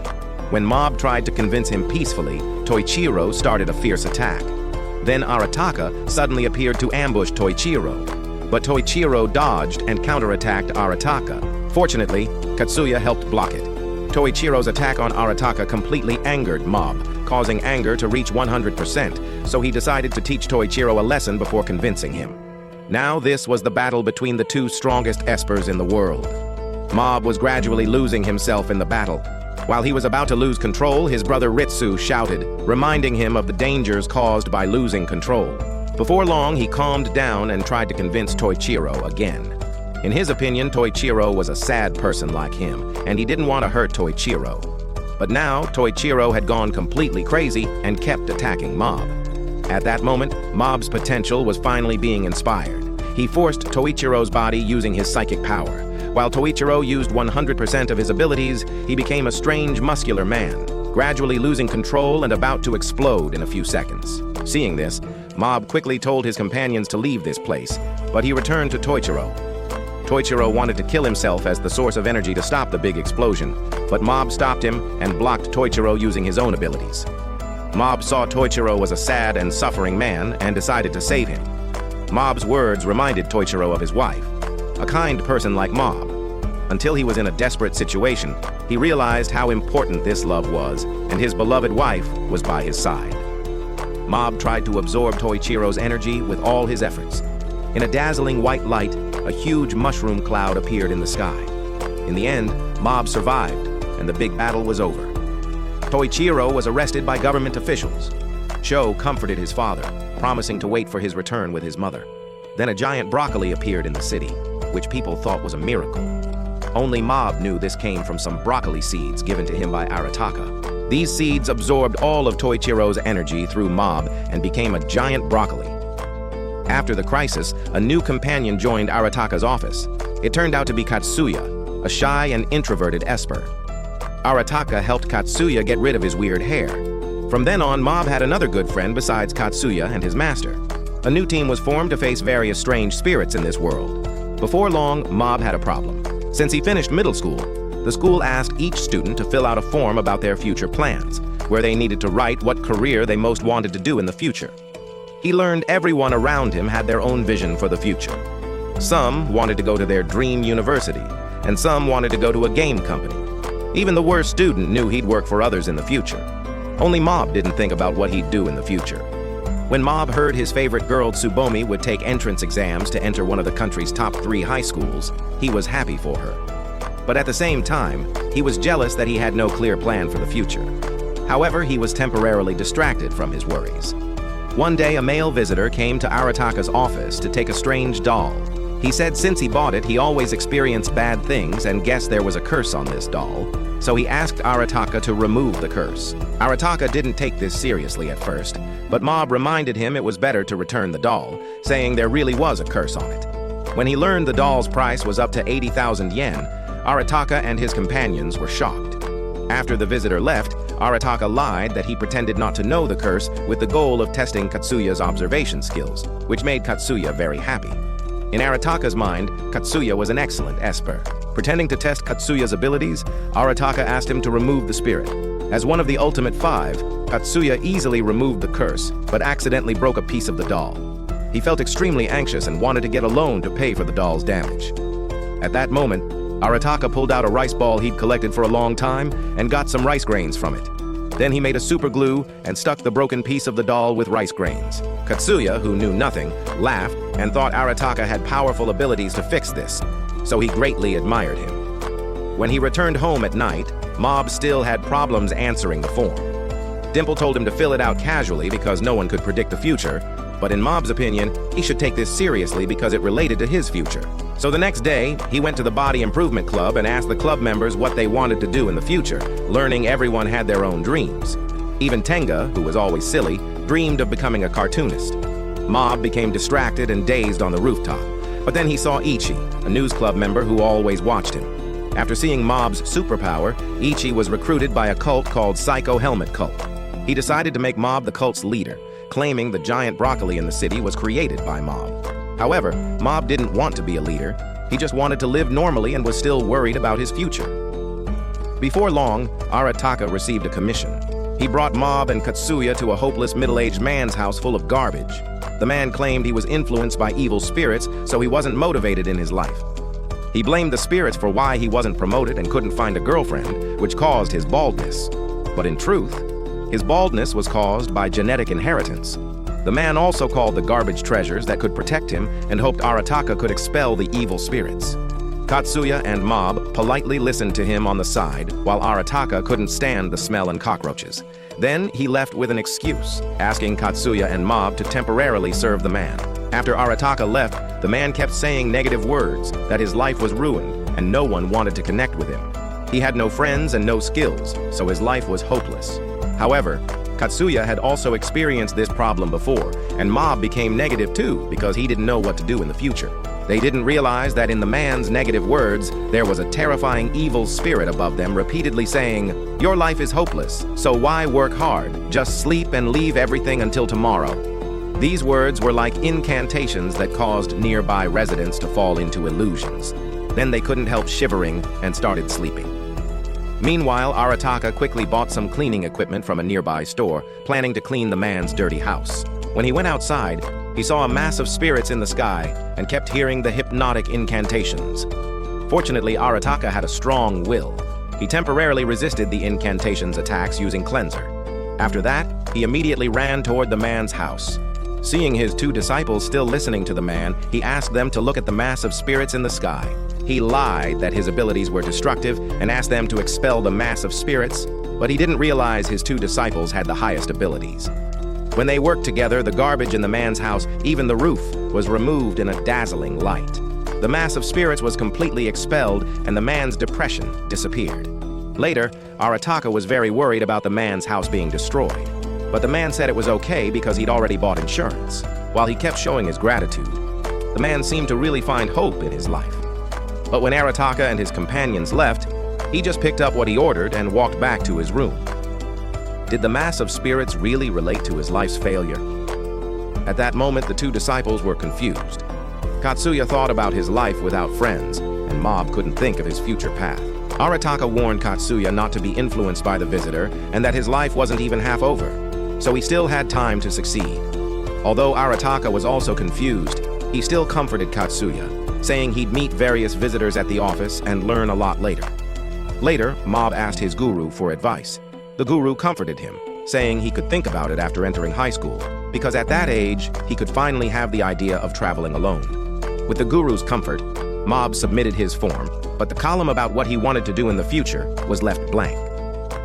When Mob tried to convince him peacefully, Toichiro started a fierce attack. Then Arataka suddenly appeared to ambush Toichiro. But Toichiro dodged and counterattacked Arataka. Fortunately, Katsuya helped block it. Toichiro's attack on Arataka completely angered Mob, causing anger to reach 100%, so he decided to teach Toichiro a lesson before convincing him. Now this was the battle between the two strongest espers in the world. Mob was gradually losing himself in the battle. While he was about to lose control, his brother Ritsu shouted, reminding him of the dangers caused by losing control. Before long, he calmed down and tried to convince Toichiro again. In his opinion, Toichiro was a sad person like him, and he didn't want to hurt Toichiro. But now, Toichiro had gone completely crazy and kept attacking Mob. At that moment, Mob's potential was finally being inspired. He forced Toichiro's body using his psychic power. While Toichiro used 100% of his abilities, he became a strange, muscular man, gradually losing control and about to explode in a few seconds. Seeing this, Mob quickly told his companions to leave this place, but he returned to Toichiro. Toichiro wanted to kill himself as the source of energy to stop the big explosion, but Mob stopped him and blocked Toichiro using his own abilities. Mob saw Toichiro was a sad and suffering man and decided to save him. Mob's words reminded Toichiro of his wife, a kind person like Mob. Until he was in a desperate situation, he realized how important this love was, and his beloved wife was by his side. Mob tried to absorb Toichiro's energy with all his efforts. In a dazzling white light, a huge mushroom cloud appeared in the sky. In the end, Mob survived, and the big battle was over. Toichiro was arrested by government officials. Sho comforted his father, promising to wait for his return with his mother. Then a giant broccoli appeared in the city, which people thought was a miracle. Only Mob knew this came from some broccoli seeds given to him by Arataka. These seeds absorbed all of Toichiro's energy through Mob and became a giant broccoli. After the crisis, a new companion joined Arataka's office. It turned out to be Katsuya, a shy and introverted esper. Arataka helped Katsuya get rid of his weird hair. From then on, Mob had another good friend besides Katsuya and his master. A new team was formed to face various strange spirits in this world. Before long, Mob had a problem. Since he finished middle school, the school asked each student to fill out a form about their future plans, where they needed to write what career they most wanted to do in the future. He learned everyone around him had their own vision for the future. Some wanted to go to their dream university, and some wanted to go to a game company. Even the worst student knew he'd work for others in the future. Only Mob didn't think about what he'd do in the future. When Mob heard his favorite girl Tsubomi would take entrance exams to enter one of the country's top 3 high schools, he was happy for her. But at the same time, he was jealous that he had no clear plan for the future. However, he was temporarily distracted from his worries. One day, a male visitor came to Arataka's office to take a strange doll. He said since he bought it, he always experienced bad things and guessed there was a curse on this doll, so he asked Arataka to remove the curse. Arataka didn't take this seriously at first, but Mob reminded him it was better to return the doll, saying there really was a curse on it. When he learned the doll's price was up to 80,000 yen, Arataka and his companions were shocked. After the visitor left, Arataka lied that he pretended not to know the curse with the goal of testing Katsuya's observation skills, which made Katsuya very happy. In Arataka's mind, Katsuya was an excellent esper. Pretending to test Katsuya's abilities, Arataka asked him to remove the spirit. As one of the ultimate five, Katsuya easily removed the curse, but accidentally broke a piece of the doll. He felt extremely anxious and wanted to get a loan to pay for the doll's damage. At that moment, Arataka pulled out a rice ball he'd collected for a long time and got some rice grains from it. Then he made a super glue and stuck the broken piece of the doll with rice grains. Katsuya, who knew nothing, laughed and thought Arataka had powerful abilities to fix this, so he greatly admired him. When he returned home at night, Mob still had problems answering the form. Dimple told him to fill it out casually because no one could predict the future, but in Mob's opinion, he should take this seriously because it related to his future. So the next day, he went to the Body Improvement Club and asked the club members what they wanted to do in the future, learning everyone had their own dreams. Even Tenga, who was always silly, dreamed of becoming a cartoonist. Mob became distracted and dazed on the rooftop, but then he saw Ichi, a news club member who always watched him. After seeing Mob's superpower, Ichi was recruited by a cult called Psycho Helmet Cult. He decided to make Mob the cult's leader, claiming the giant broccoli in the city was created by Mob. However, Mob didn't want to be a leader. He just wanted to live normally and was still worried about his future. Before long, Arataka received a commission. He brought Mob and Katsuya to a hopeless middle-aged man's house full of garbage. The man claimed he was influenced by evil spirits, so he wasn't motivated in his life. He blamed the spirits for why he wasn't promoted and couldn't find a girlfriend, which caused his baldness. But in truth, his baldness was caused by genetic inheritance. The man also called the garbage treasures that could protect him and hoped Arataka could expel the evil spirits. Katsuya and Mob politely listened to him on the side, while Arataka couldn't stand the smell and cockroaches. Then he left with an excuse, asking Katsuya and Mob to temporarily serve the man. After Arataka left, the man kept saying negative words, that his life was ruined, and no one wanted to connect with him. He had no friends and no skills, so his life was hopeless. However, Katsuya had also experienced this problem before, and Mob became negative too because he didn't know what to do in the future. They didn't realize that in the man's negative words, there was a terrifying evil spirit above them repeatedly saying, "Your life is hopeless, so why work hard? Just sleep and leave everything until tomorrow." These words were like incantations that caused nearby residents to fall into illusions. Then they couldn't help shivering and started sleeping. Meanwhile, Arataka quickly bought some cleaning equipment from a nearby store, planning to clean the man's dirty house. When he went outside, he saw a mass of spirits in the sky and kept hearing the hypnotic incantations. Fortunately, Arataka had a strong will. He temporarily resisted the incantations' attacks using cleanser. After that, he immediately ran toward the man's house. Seeing his two disciples still listening to the man, he asked them to look at the mass of spirits in the sky. He lied that his abilities were destructive and asked them to expel the mass of spirits, but he didn't realize his two disciples had the highest abilities. When they worked together, the garbage in the man's house, even the roof, was removed in a dazzling light. The mass of spirits was completely expelled and the man's depression disappeared. Later, Arataka was very worried about the man's house being destroyed, but the man said it was okay because he'd already bought insurance. While he kept showing his gratitude, the man seemed to really find hope in his life. But when Arataka and his companions left, he just picked up what he ordered and walked back to his room. Did the mass of spirits really relate to his life's failure? At that moment, the two disciples were confused. Katsuya thought about his life without friends, and Mob couldn't think of his future path. Arataka warned Katsuya not to be influenced by the visitor and that his life wasn't even half over, so he still had time to succeed. Although Arataka was also confused, he still comforted Katsuya, saying he'd meet various visitors at the office and learn a lot later. Later, Mob asked his guru for advice. The guru comforted him, saying he could think about it after entering high school, because at that age, he could finally have the idea of traveling alone. With the guru's comfort, Mob submitted his form, but the column about what he wanted to do in the future was left blank.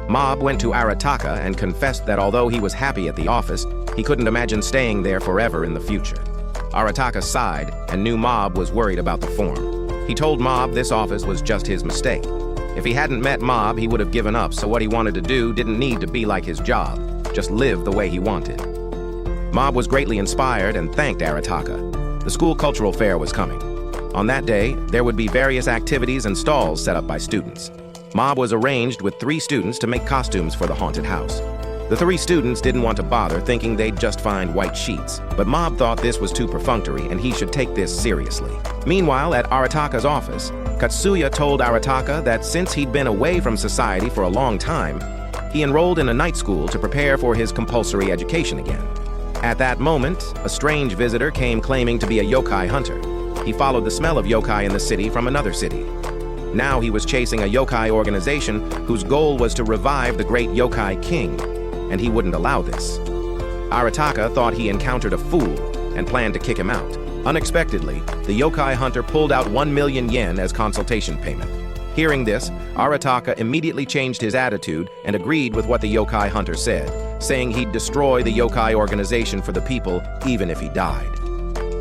Mob went to Arataka and confessed that although he was happy at the office, he couldn't imagine staying there forever in the future. Arataka sighed and knew Mob was worried about the form. He told Mob this office was just his mistake. If he hadn't met Mob, he would have given up, so what he wanted to do didn't need to be like his job, just live the way he wanted. Mob was greatly inspired and thanked Arataka. The school cultural fair was coming. On that day, there would be various activities and stalls set up by students. Mob was arranged with 3 students to make costumes for the haunted house. The 3 students didn't want to bother, thinking they'd just find white sheets, but Mob thought this was too perfunctory and he should take this seriously. Meanwhile, at Arataka's office, Katsuya told Arataka that since he'd been away from society for a long time, he enrolled in a night school to prepare for his compulsory education again. At that moment, a strange visitor came claiming to be a yokai hunter. He followed the smell of yokai in the city from another city. Now he was chasing a yokai organization whose goal was to revive the great yokai king, and he wouldn't allow this. Arataka thought he encountered a fool and planned to kick him out. Unexpectedly, the yokai hunter pulled out 1 million yen as consultation payment. Hearing this, Arataka immediately changed his attitude and agreed with what the yokai hunter said, saying he'd destroy the yokai organization for the people even if he died.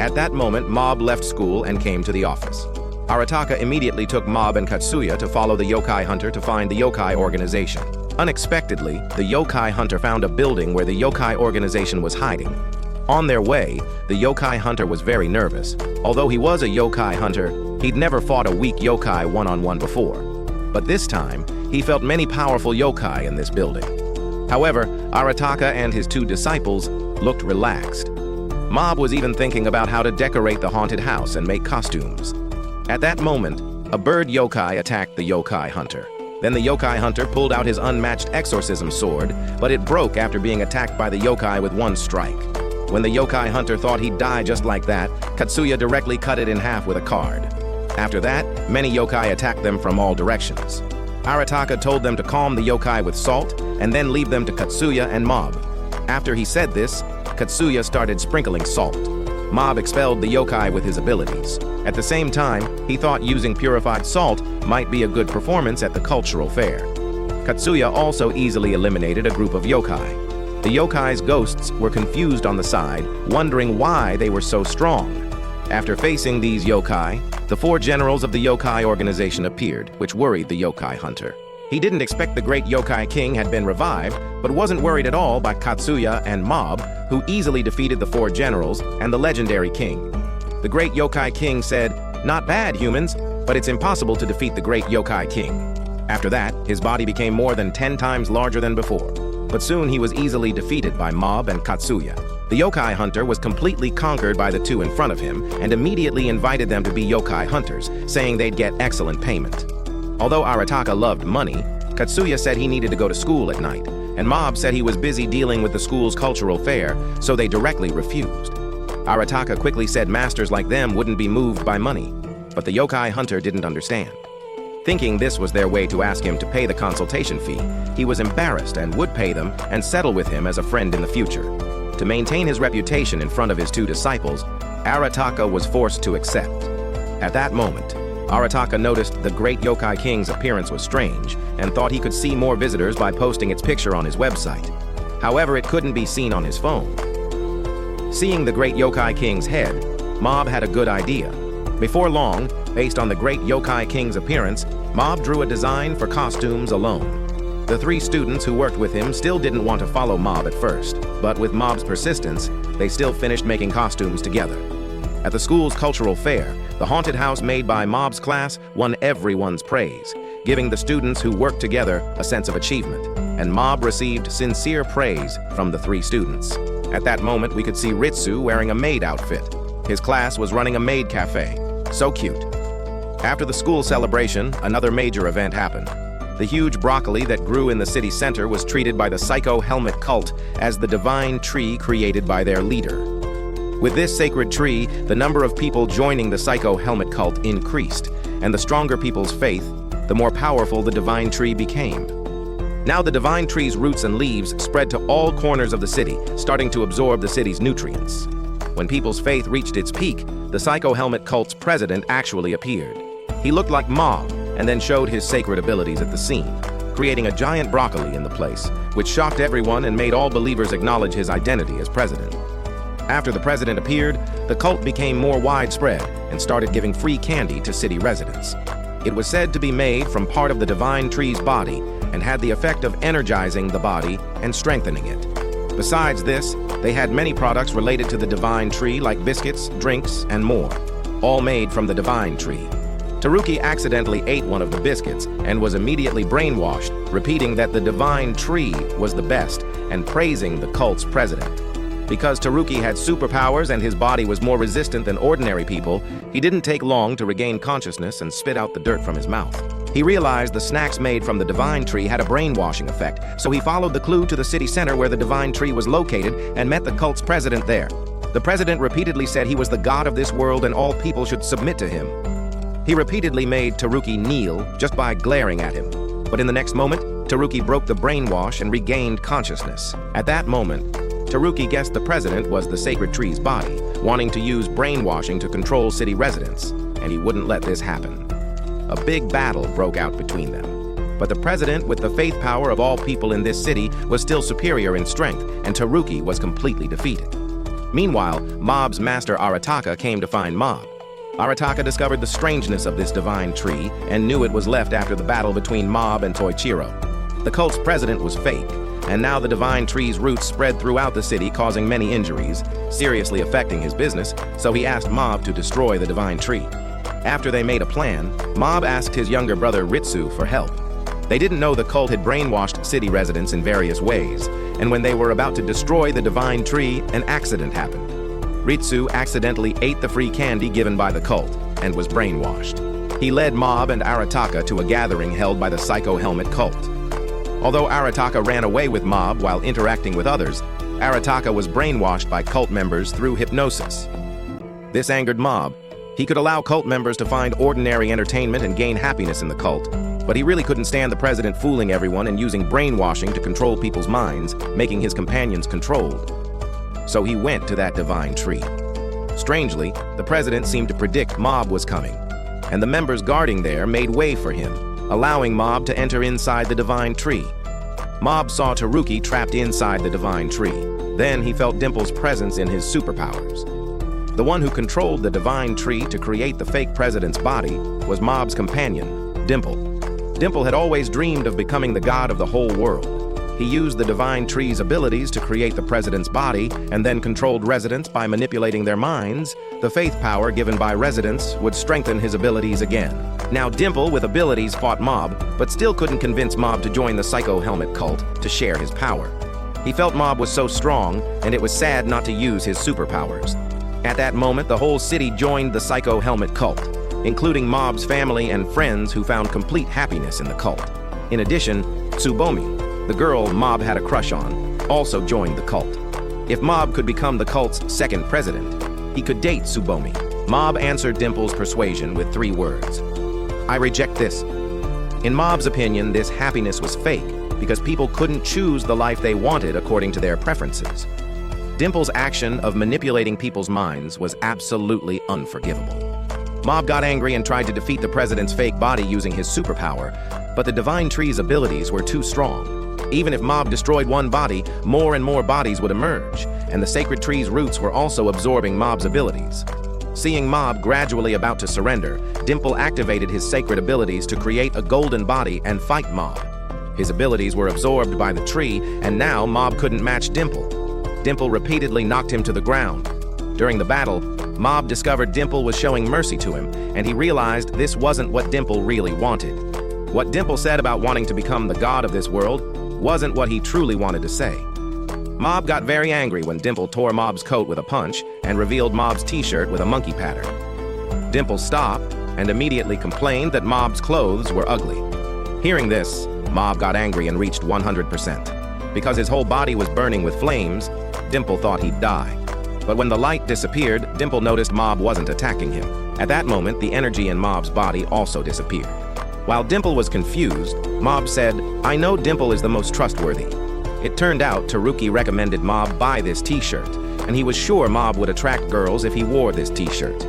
At that moment, Mob left school and came to the office. Arataka immediately took Mob and Katsuya to follow the yokai hunter to find the yokai organization. Unexpectedly, the yokai hunter found a building where the yokai organization was hiding. On their way, the yokai hunter was very nervous. Although he was a yokai hunter, he'd never fought a weak yokai one-on-one before. But this time, he felt many powerful yokai in this building. However, Arataka and his 2 disciples looked relaxed. Mob was even thinking about how to decorate the haunted house and make costumes. At that moment, a bird yokai attacked the yokai hunter. Then the yokai hunter pulled out his unmatched exorcism sword, but it broke after being attacked by the yokai with 1 strike. When the yokai hunter thought he'd die just like that, Katsuya directly cut it in half with a card. After that, many yokai attacked them from all directions. Arataka told them to calm the yokai with salt and then leave them to Katsuya and Mob. After he said this, Katsuya started sprinkling salt. Mob expelled the yokai with his abilities. At the same time, he thought using purified salt might be a good performance at the cultural fair. Katsuya also easily eliminated a group of yokai. The yokai's ghosts were confused on the side, wondering why they were so strong. After facing these yokai, the 4 generals of the yokai organization appeared, which worried the yokai hunter. He didn't expect the great yokai king had been revived, but wasn't worried at all by Katsuya and Mob, who easily defeated the 4 generals and the legendary king. The great yokai king said, "Not bad, humans, but it's impossible to defeat the great yokai king." After that, his body became more than 10 times larger than before. But soon he was easily defeated by Mob and Katsuya. The yokai hunter was completely conquered by the 2 in front of him and immediately invited them to be yokai hunters, saying they'd get excellent payment. Although Arataka loved money, Katsuya said he needed to go to school at night, and Mob said he was busy dealing with the school's cultural fair, so they directly refused. Arataka quickly said masters like them wouldn't be moved by money, but the yokai hunter didn't understand. Thinking this was their way to ask him to pay the consultation fee, he was embarrassed and would pay them and settle with him as a friend in the future. To maintain his reputation in front of his 2 disciples, Arataka was forced to accept. At that moment, Arataka noticed the great yokai king's appearance was strange and thought he could see more visitors by posting its picture on his website. However, it couldn't be seen on his phone. Seeing the great yokai king's head, Mob had a good idea. Before long, based on the great yokai king's appearance, Mob drew a design for costumes alone. The 3 students who worked with him still didn't want to follow Mob at first, but with Mob's persistence, they still finished making costumes together. At the school's cultural fair, the haunted house made by Mob's class won everyone's praise, giving the students who worked together a sense of achievement, and Mob received sincere praise from the 3 students. At that moment, we could see Ritsu wearing a maid outfit. His class was running a maid cafe. So cute. After the school celebration, another major event happened. The huge broccoli that grew in the city center was treated by the Psycho Helmet cult as the divine tree created by their leader. With this sacred tree, the number of people joining the Psycho Helmet cult increased, and the stronger people's faith, the more powerful the divine tree became. Now the divine tree's roots and leaves spread to all corners of the city, starting to absorb the city's nutrients. When people's faith reached its peak, the Psycho Helmet cult's president actually appeared. He looked like Mob, and then showed his sacred abilities at the scene, creating a giant broccoli in the place, which shocked everyone and made all believers acknowledge his identity as president. After the president appeared, the cult became more widespread and started giving free candy to city residents. It was said to be made from part of the divine tree's body and had the effect of energizing the body and strengthening it. Besides this, they had many products related to the divine tree like biscuits, drinks, and more, all made from the divine tree. Teruki accidentally ate one of the biscuits and was immediately brainwashed, repeating that the divine tree was the best and praising the cult's president. Because Teruki had superpowers and his body was more resistant than ordinary people, he didn't take long to regain consciousness and spit out the dirt from his mouth. He realized the snacks made from the divine tree had a brainwashing effect, so he followed the clue to the city center where the divine tree was located and met the cult's president there. The president repeatedly said he was the god of this world and all people should submit to him. He repeatedly made Teruki kneel just by glaring at him. But in the next moment, Teruki broke the brainwash and regained consciousness. At that moment, Teruki guessed the president was the sacred tree's body, wanting to use brainwashing to control city residents, and he wouldn't let this happen. A big battle broke out between them. But the president, with the faith power of all people in this city, was still superior in strength, and Teruki was completely defeated. Meanwhile, Mob's master Arataka came to find Mob. Arataka discovered the strangeness of this divine tree and knew it was left after the battle between Mob and Toichiro. The cult's president was fake, and now the divine tree's roots spread throughout the city, causing many injuries, seriously affecting his business, so he asked Mob to destroy the divine tree. After they made a plan, Mob asked his younger brother Ritsu for help. They didn't know the cult had brainwashed city residents in various ways, and when they were about to destroy the divine tree, an accident happened. Ritsu accidentally ate the free candy given by the cult and was brainwashed. He led Mob and Arataka to a gathering held by the Psycho Helmet cult. Although Arataka ran away with Mob while interacting with others, Arataka was brainwashed by cult members through hypnosis. This angered Mob. He could allow cult members to find ordinary entertainment and gain happiness in the cult, but he really couldn't stand the president fooling everyone and using brainwashing to control people's minds, making his companions controlled. So he went to that divine tree. Strangely, the president seemed to predict Mob was coming, and the members guarding there made way for him, allowing Mob to enter inside the divine tree. Mob saw Teruki trapped inside the divine tree. Then he felt Dimple's presence in his superpowers. The one who controlled the divine tree to create the fake president's body was Mob's companion, Dimple. Dimple had always dreamed of becoming the god of the whole world. He used the divine tree's abilities to create the president's body and then controlled residents by manipulating their minds. The faith power given by residents would strengthen his abilities again. Now Dimple, with abilities, fought Mob, but still couldn't convince Mob to join the Psycho Helmet cult to share his power. He felt Mob was so strong, and it was sad not to use his superpowers. At that moment, the whole city joined the Psycho Helmet cult, including Mob's family and friends who found complete happiness in the cult. In addition, Tsubomi, the girl Mob had a crush on, also joined the cult. If Mob could become the cult's second president, he could date Tsubomi. Mob answered Dimple's persuasion with 3 words. I reject this. In Mob's opinion, this happiness was fake because people couldn't choose the life they wanted according to their preferences. Dimple's action of manipulating people's minds was absolutely unforgivable. Mob got angry and tried to defeat the president's fake body using his superpower, but the divine tree's abilities were too strong. Even if Mob destroyed one body, more and more bodies would emerge, and the sacred tree's roots were also absorbing Mob's abilities. Seeing Mob gradually about to surrender, Dimple activated his sacred abilities to create a golden body and fight Mob. His abilities were absorbed by the tree, and now Mob couldn't match Dimple. Dimple repeatedly knocked him to the ground. During the battle, Mob discovered Dimple was showing mercy to him, and he realized this wasn't what Dimple really wanted. What Dimple said about wanting to become the god of this world wasn't what he truly wanted to say. Mob got very angry when Dimple tore Mob's coat with a punch and revealed Mob's t-shirt with a monkey pattern. Dimple stopped and immediately complained that Mob's clothes were ugly. Hearing this, Mob got angry and reached 100%. Because his whole body was burning with flames, Dimple thought he'd die. But when the light disappeared, Dimple noticed Mob wasn't attacking him. At that moment, the energy in Mob's body also disappeared. While Dimple was confused, Mob said, I know Dimple is the most trustworthy. It turned out Teruki recommended Mob buy this t-shirt, and he was sure Mob would attract girls if he wore this t-shirt.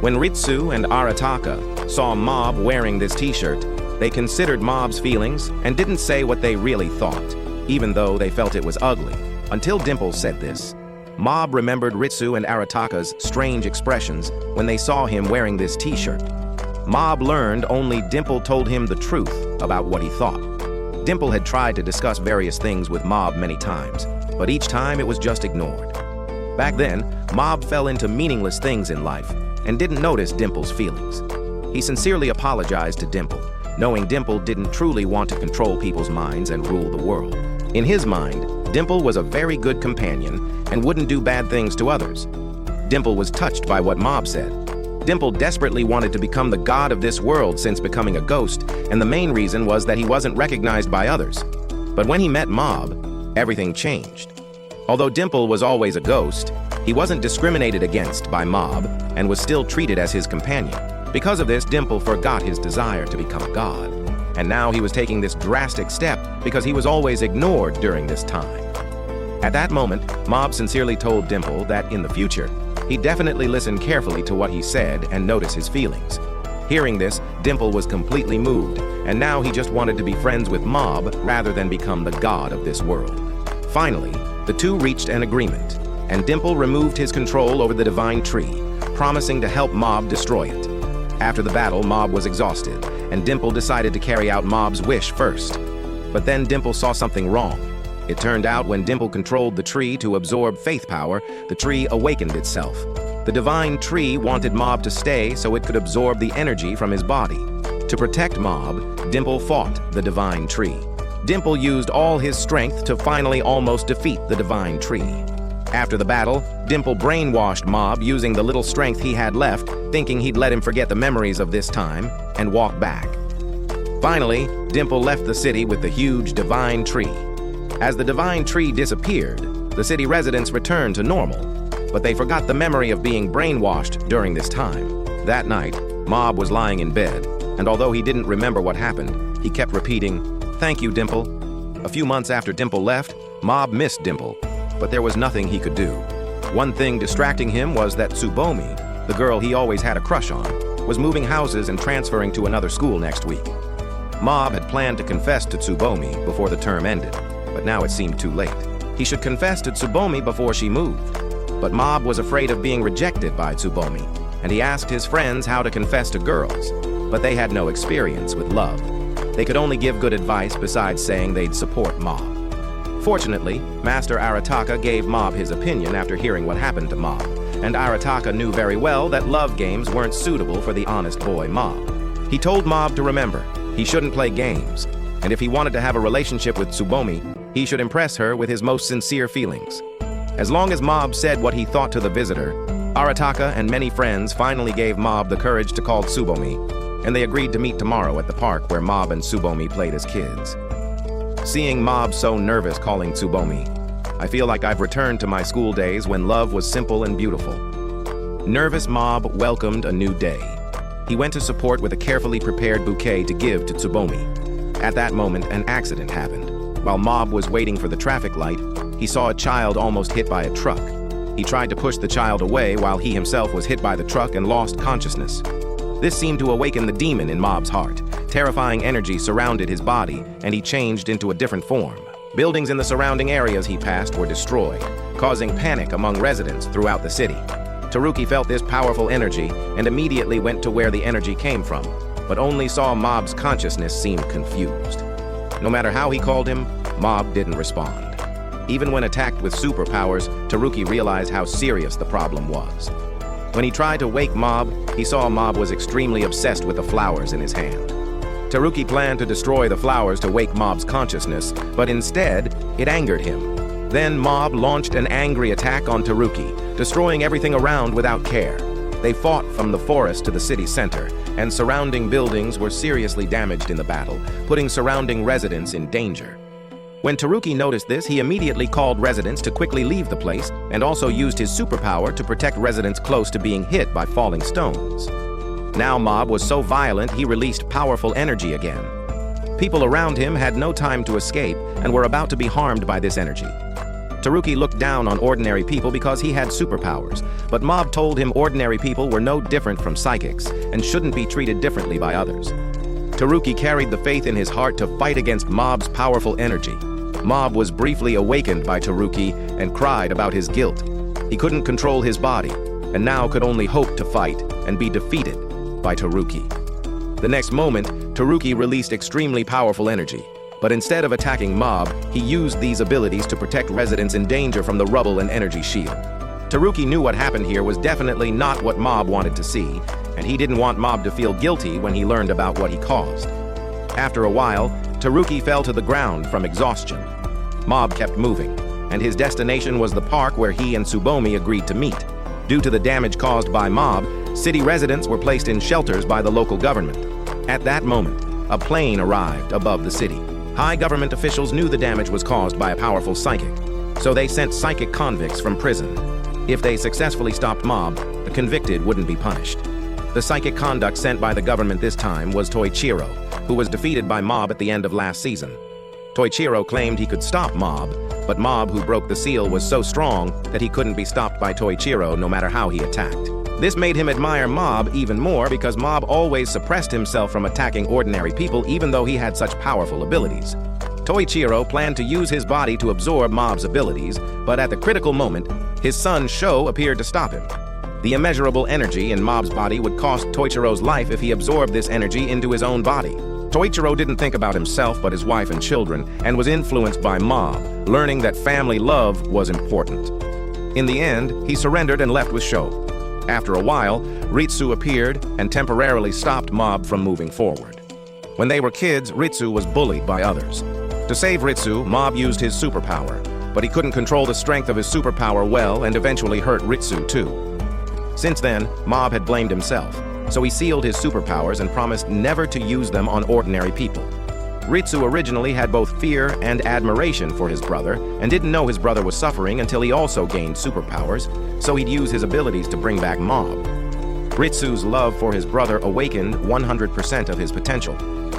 When Ritsu and Arataka saw Mob wearing this t-shirt, they considered Mob's feelings and didn't say what they really thought, even though they felt it was ugly. Until Dimple said this. Mob remembered Ritsu and Arataka's strange expressions when they saw him wearing this t-shirt. Mob learned only Dimple told him the truth about what he thought. Dimple had tried to discuss various things with Mob many times, but each time it was just ignored. Back then, Mob fell into meaningless things in life and didn't notice Dimple's feelings. he sincerely apologized to Dimple, knowing Dimple didn't truly want to control people's minds and rule the world. In his mind, Dimple was a very good companion and wouldn't do bad things to others. Dimple was touched by what Mob said. Dimple desperately wanted to become the god of this world since becoming a ghost, and the main reason was that he wasn't recognized by others. But when he met Mob, everything changed. Although Dimple was always a ghost, he wasn't discriminated against by Mob and was still treated as his companion. Because of this, Dimple forgot his desire to become a god. And now he was taking this drastic step because he was always ignored during this time. At that moment, Mob sincerely told Dimple that in the future, he'd definitely listen carefully to what he said and notice his feelings. Hearing this, Dimple was completely moved, and now he just wanted to be friends with Mob rather than become the god of this world. Finally, the two reached an agreement, and Dimple removed his control over the divine tree, promising to help Mob destroy it. After the battle, Mob was exhausted, and Dimple decided to carry out Mob's wish first. But then Dimple saw something wrong. It turned out when Dimple controlled the tree to absorb faith power, the tree awakened itself. The divine tree wanted Mob to stay so it could absorb the energy from his body. To protect Mob, Dimple fought the divine tree. Dimple used all his strength to finally almost defeat the divine tree. After the battle, Dimple brainwashed Mob using the little strength he had left, thinking he'd let him forget the memories of this time, and walk back. Finally, Dimple left the city with the huge divine tree. As the divine tree disappeared, the city residents returned to normal, but they forgot the memory of being brainwashed during this time. That night, Mob was lying in bed, and although he didn't remember what happened, he kept repeating, "Thank you, Dimple." A few months after Dimple left, Mob missed Dimple, but there was nothing he could do. One thing distracting him was that Tsubomi, the girl he always had a crush on, was moving houses and transferring to another school next week. Mob had planned to confess to Tsubomi before the term ended, but now it seemed too late. He should confess to Tsubomi before she moved. But Mob was afraid of being rejected by Tsubomi, and he asked his friends how to confess to girls, but they had no experience with love. They could only give good advice besides saying they'd support Mob. Fortunately, Master Arataka gave Mob his opinion after hearing what happened to Mob, and Arataka knew very well that love games weren't suitable for the honest boy Mob. He told Mob to remember, he shouldn't play games, and if he wanted to have a relationship with Tsubomi, he should impress her with his most sincere feelings. As long as Mob said what he thought to the visitor, Arataka and many friends finally gave Mob the courage to call Tsubomi, and they agreed to meet tomorrow at the park where Mob and Tsubomi played as kids. Seeing Mob so nervous calling Tsubomi, I feel like I've returned to my school days when love was simple and beautiful. Nervous Mob welcomed a new day. He went to support with a carefully prepared bouquet to give to Tsubomi. At that moment, an accident happened. While Mob was waiting for the traffic light, he saw a child almost hit by a truck. He tried to push the child away while he himself was hit by the truck and lost consciousness. This seemed to awaken the demon in Mob's heart. Terrifying energy surrounded his body, and he changed into a different form. Buildings in the surrounding areas he passed were destroyed, causing panic among residents throughout the city. Teruki felt this powerful energy and immediately went to where the energy came from, but only saw Mob's consciousness seem confused. No matter how he called him, Mob didn't respond. Even when attacked with superpowers, Teruki realized how serious the problem was. When he tried to wake Mob, he saw Mob was extremely obsessed with the flowers in his hand. Teruki planned to destroy the flowers to wake Mob's consciousness, but instead, it angered him. Then Mob launched an angry attack on Teruki, destroying everything around without care. They fought from the forest to the city center, and surrounding buildings were seriously damaged in the battle, putting surrounding residents in danger. When Teruki noticed this, he immediately called residents to quickly leave the place and also used his superpower to protect residents close to being hit by falling stones. Now Mob was so violent he released powerful energy again. People around him had no time to escape and were about to be harmed by this energy. Teruki looked down on ordinary people because he had superpowers, but Mob told him ordinary people were no different from psychics and shouldn't be treated differently by others. Teruki carried the faith in his heart to fight against Mob's powerful energy. Mob was briefly awakened by Teruki and cried about his guilt. He couldn't control his body, and now could only hope to fight and be defeated by Teruki. The next moment, Teruki released extremely powerful energy, but instead of attacking Mob, he used these abilities to protect residents in danger from the rubble and energy shield. Teruki knew what happened here was definitely not what Mob wanted to see, and he didn't want Mob to feel guilty when he learned about what he caused. After a while, Teruki fell to the ground from exhaustion. Mob kept moving, and his destination was the park where he and Tsubomi agreed to meet. Due to the damage caused by Mob, city residents were placed in shelters by the local government. At that moment, a plane arrived above the city. High government officials knew the damage was caused by a powerful psychic, so they sent psychic convicts from prison. If they successfully stopped Mob, the convicted wouldn't be punished. The psychic conduct sent by the government this time was Toichiro, who was defeated by Mob at the end of last season. Toichiro claimed he could stop Mob, but Mob, who broke the seal, was so strong that he couldn't be stopped by Toichiro no matter how he attacked. This made him admire Mob even more because Mob always suppressed himself from attacking ordinary people even though he had such powerful abilities. Toichiro planned to use his body to absorb Mob's abilities, but at the critical moment, his son Sho appeared to stop him. The immeasurable energy in Mob's body would cost Toichiro's life if he absorbed this energy into his own body. Toichiro didn't think about himself but his wife and children, and was influenced by Mob, learning that family love was important. In the end, he surrendered and left with Sho. After a while, Ritsu appeared and temporarily stopped Mob from moving forward. When they were kids, Ritsu was bullied by others. To save Ritsu, Mob used his superpower, but he couldn't control the strength of his superpower well and eventually hurt Ritsu too. Since then, Mob had blamed himself, so he sealed his superpowers and promised never to use them on ordinary people. Ritsu originally had both fear and admiration for his brother and didn't know his brother was suffering until he also gained superpowers, so he'd use his abilities to bring back Mob. Ritsu's love for his brother awakened 100% of his potential.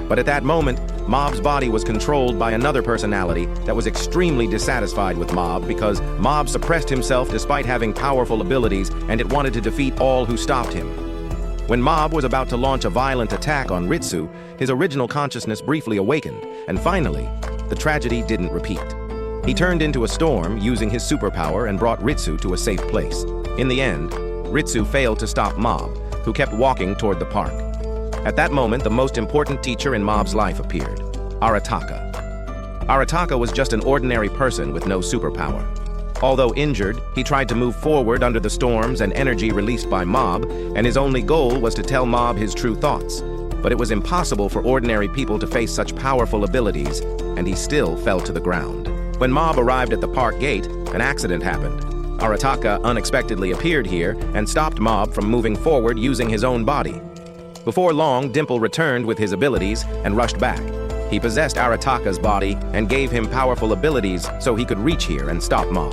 But at that moment, Mob's body was controlled by another personality that was extremely dissatisfied with Mob because Mob suppressed himself despite having powerful abilities and it wanted to defeat all who stopped him. When Mob was about to launch a violent attack on Ritsu, his original consciousness briefly awakened, and finally, the tragedy didn't repeat. He turned into a storm using his superpower and brought Ritsu to a safe place. In the end, Ritsu failed to stop Mob, who kept walking toward the park. At that moment, the most important teacher in Mob's life appeared, Arataka. Arataka was just an ordinary person with no superpower. Although injured, he tried to move forward under the storms and energy released by Mob, and his only goal was to tell Mob his true thoughts. But it was impossible for ordinary people to face such powerful abilities, and he still fell to the ground. When Mob arrived at the park gate, an accident happened. Arataka unexpectedly appeared here and stopped Mob from moving forward using his own body. Before long, Dimple returned with his abilities and rushed back. He possessed Arataka's body and gave him powerful abilities so he could reach here and stop Mob.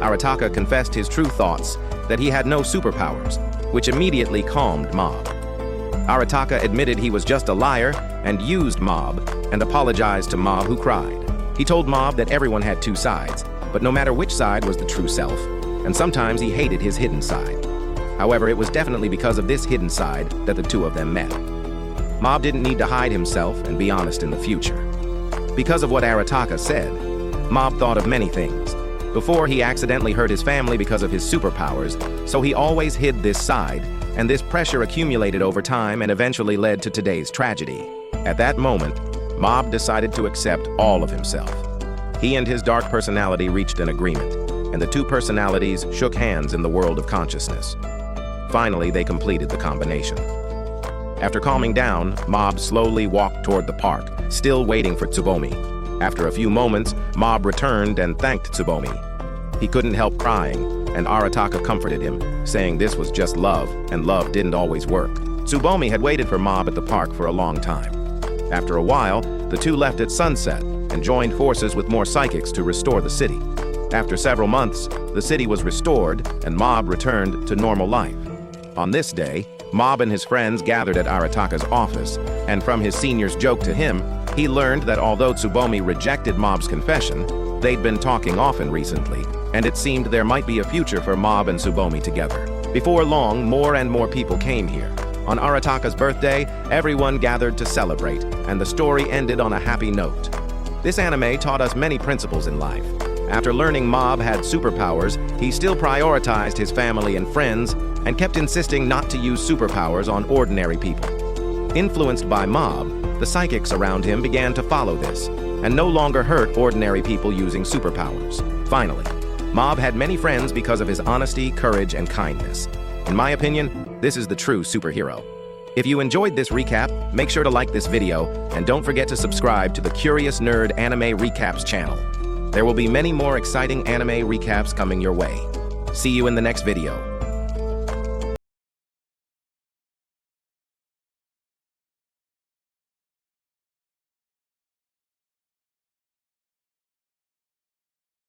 Arataka confessed his true thoughts, that he had no superpowers, which immediately calmed Mob. Arataka admitted he was just a liar and used Mob, and apologized to Mob, who cried. He told Mob that everyone had two sides, but no matter which side was the true self, and sometimes he hated his hidden side. However, it was definitely because of this hidden side that the two of them met. Mob didn't need to hide himself and be honest in the future. Because of what Arataka said, Mob thought of many things. Before, he accidentally hurt his family because of his superpowers, so he always hid this side, and this pressure accumulated over time and eventually led to today's tragedy. At that moment, Mob decided to accept all of himself. He and his dark personality reached an agreement, and the two personalities shook hands in the world of consciousness. Finally, they completed the combination. After calming down, Mob slowly walked toward the park, still waiting for Tsubomi. After a few moments, Mob returned and thanked Tsubomi. He couldn't help crying, and Arataka comforted him, saying this was just love, and love didn't always work. Tsubomi had waited for Mob at the park for a long time. After a while, the two left at sunset and joined forces with more psychics to restore the city. After several months, the city was restored, and Mob returned to normal life. On this day, Mob and his friends gathered at Arataka's office, and from his senior's joke to him, he learned that although Tsubomi rejected Mob's confession, they'd been talking often recently, and it seemed there might be a future for Mob and Tsubomi together. Before long, more and more people came here. On Arataka's birthday, everyone gathered to celebrate, and the story ended on a happy note. This anime taught us many principles in life. After learning Mob had superpowers, he still prioritized his family and friends, and kept insisting not to use superpowers on ordinary people. Influenced by Mob, the psychics around him began to follow this, and no longer hurt ordinary people using superpowers. Finally, Mob had many friends because of his honesty, courage, and kindness. In my opinion, this is the true superhero. If you enjoyed this recap, make sure to like this video, and don't forget to subscribe to the Curious Nerd Anime Recaps channel. There will be many more exciting anime recaps coming your way. See you in the next video.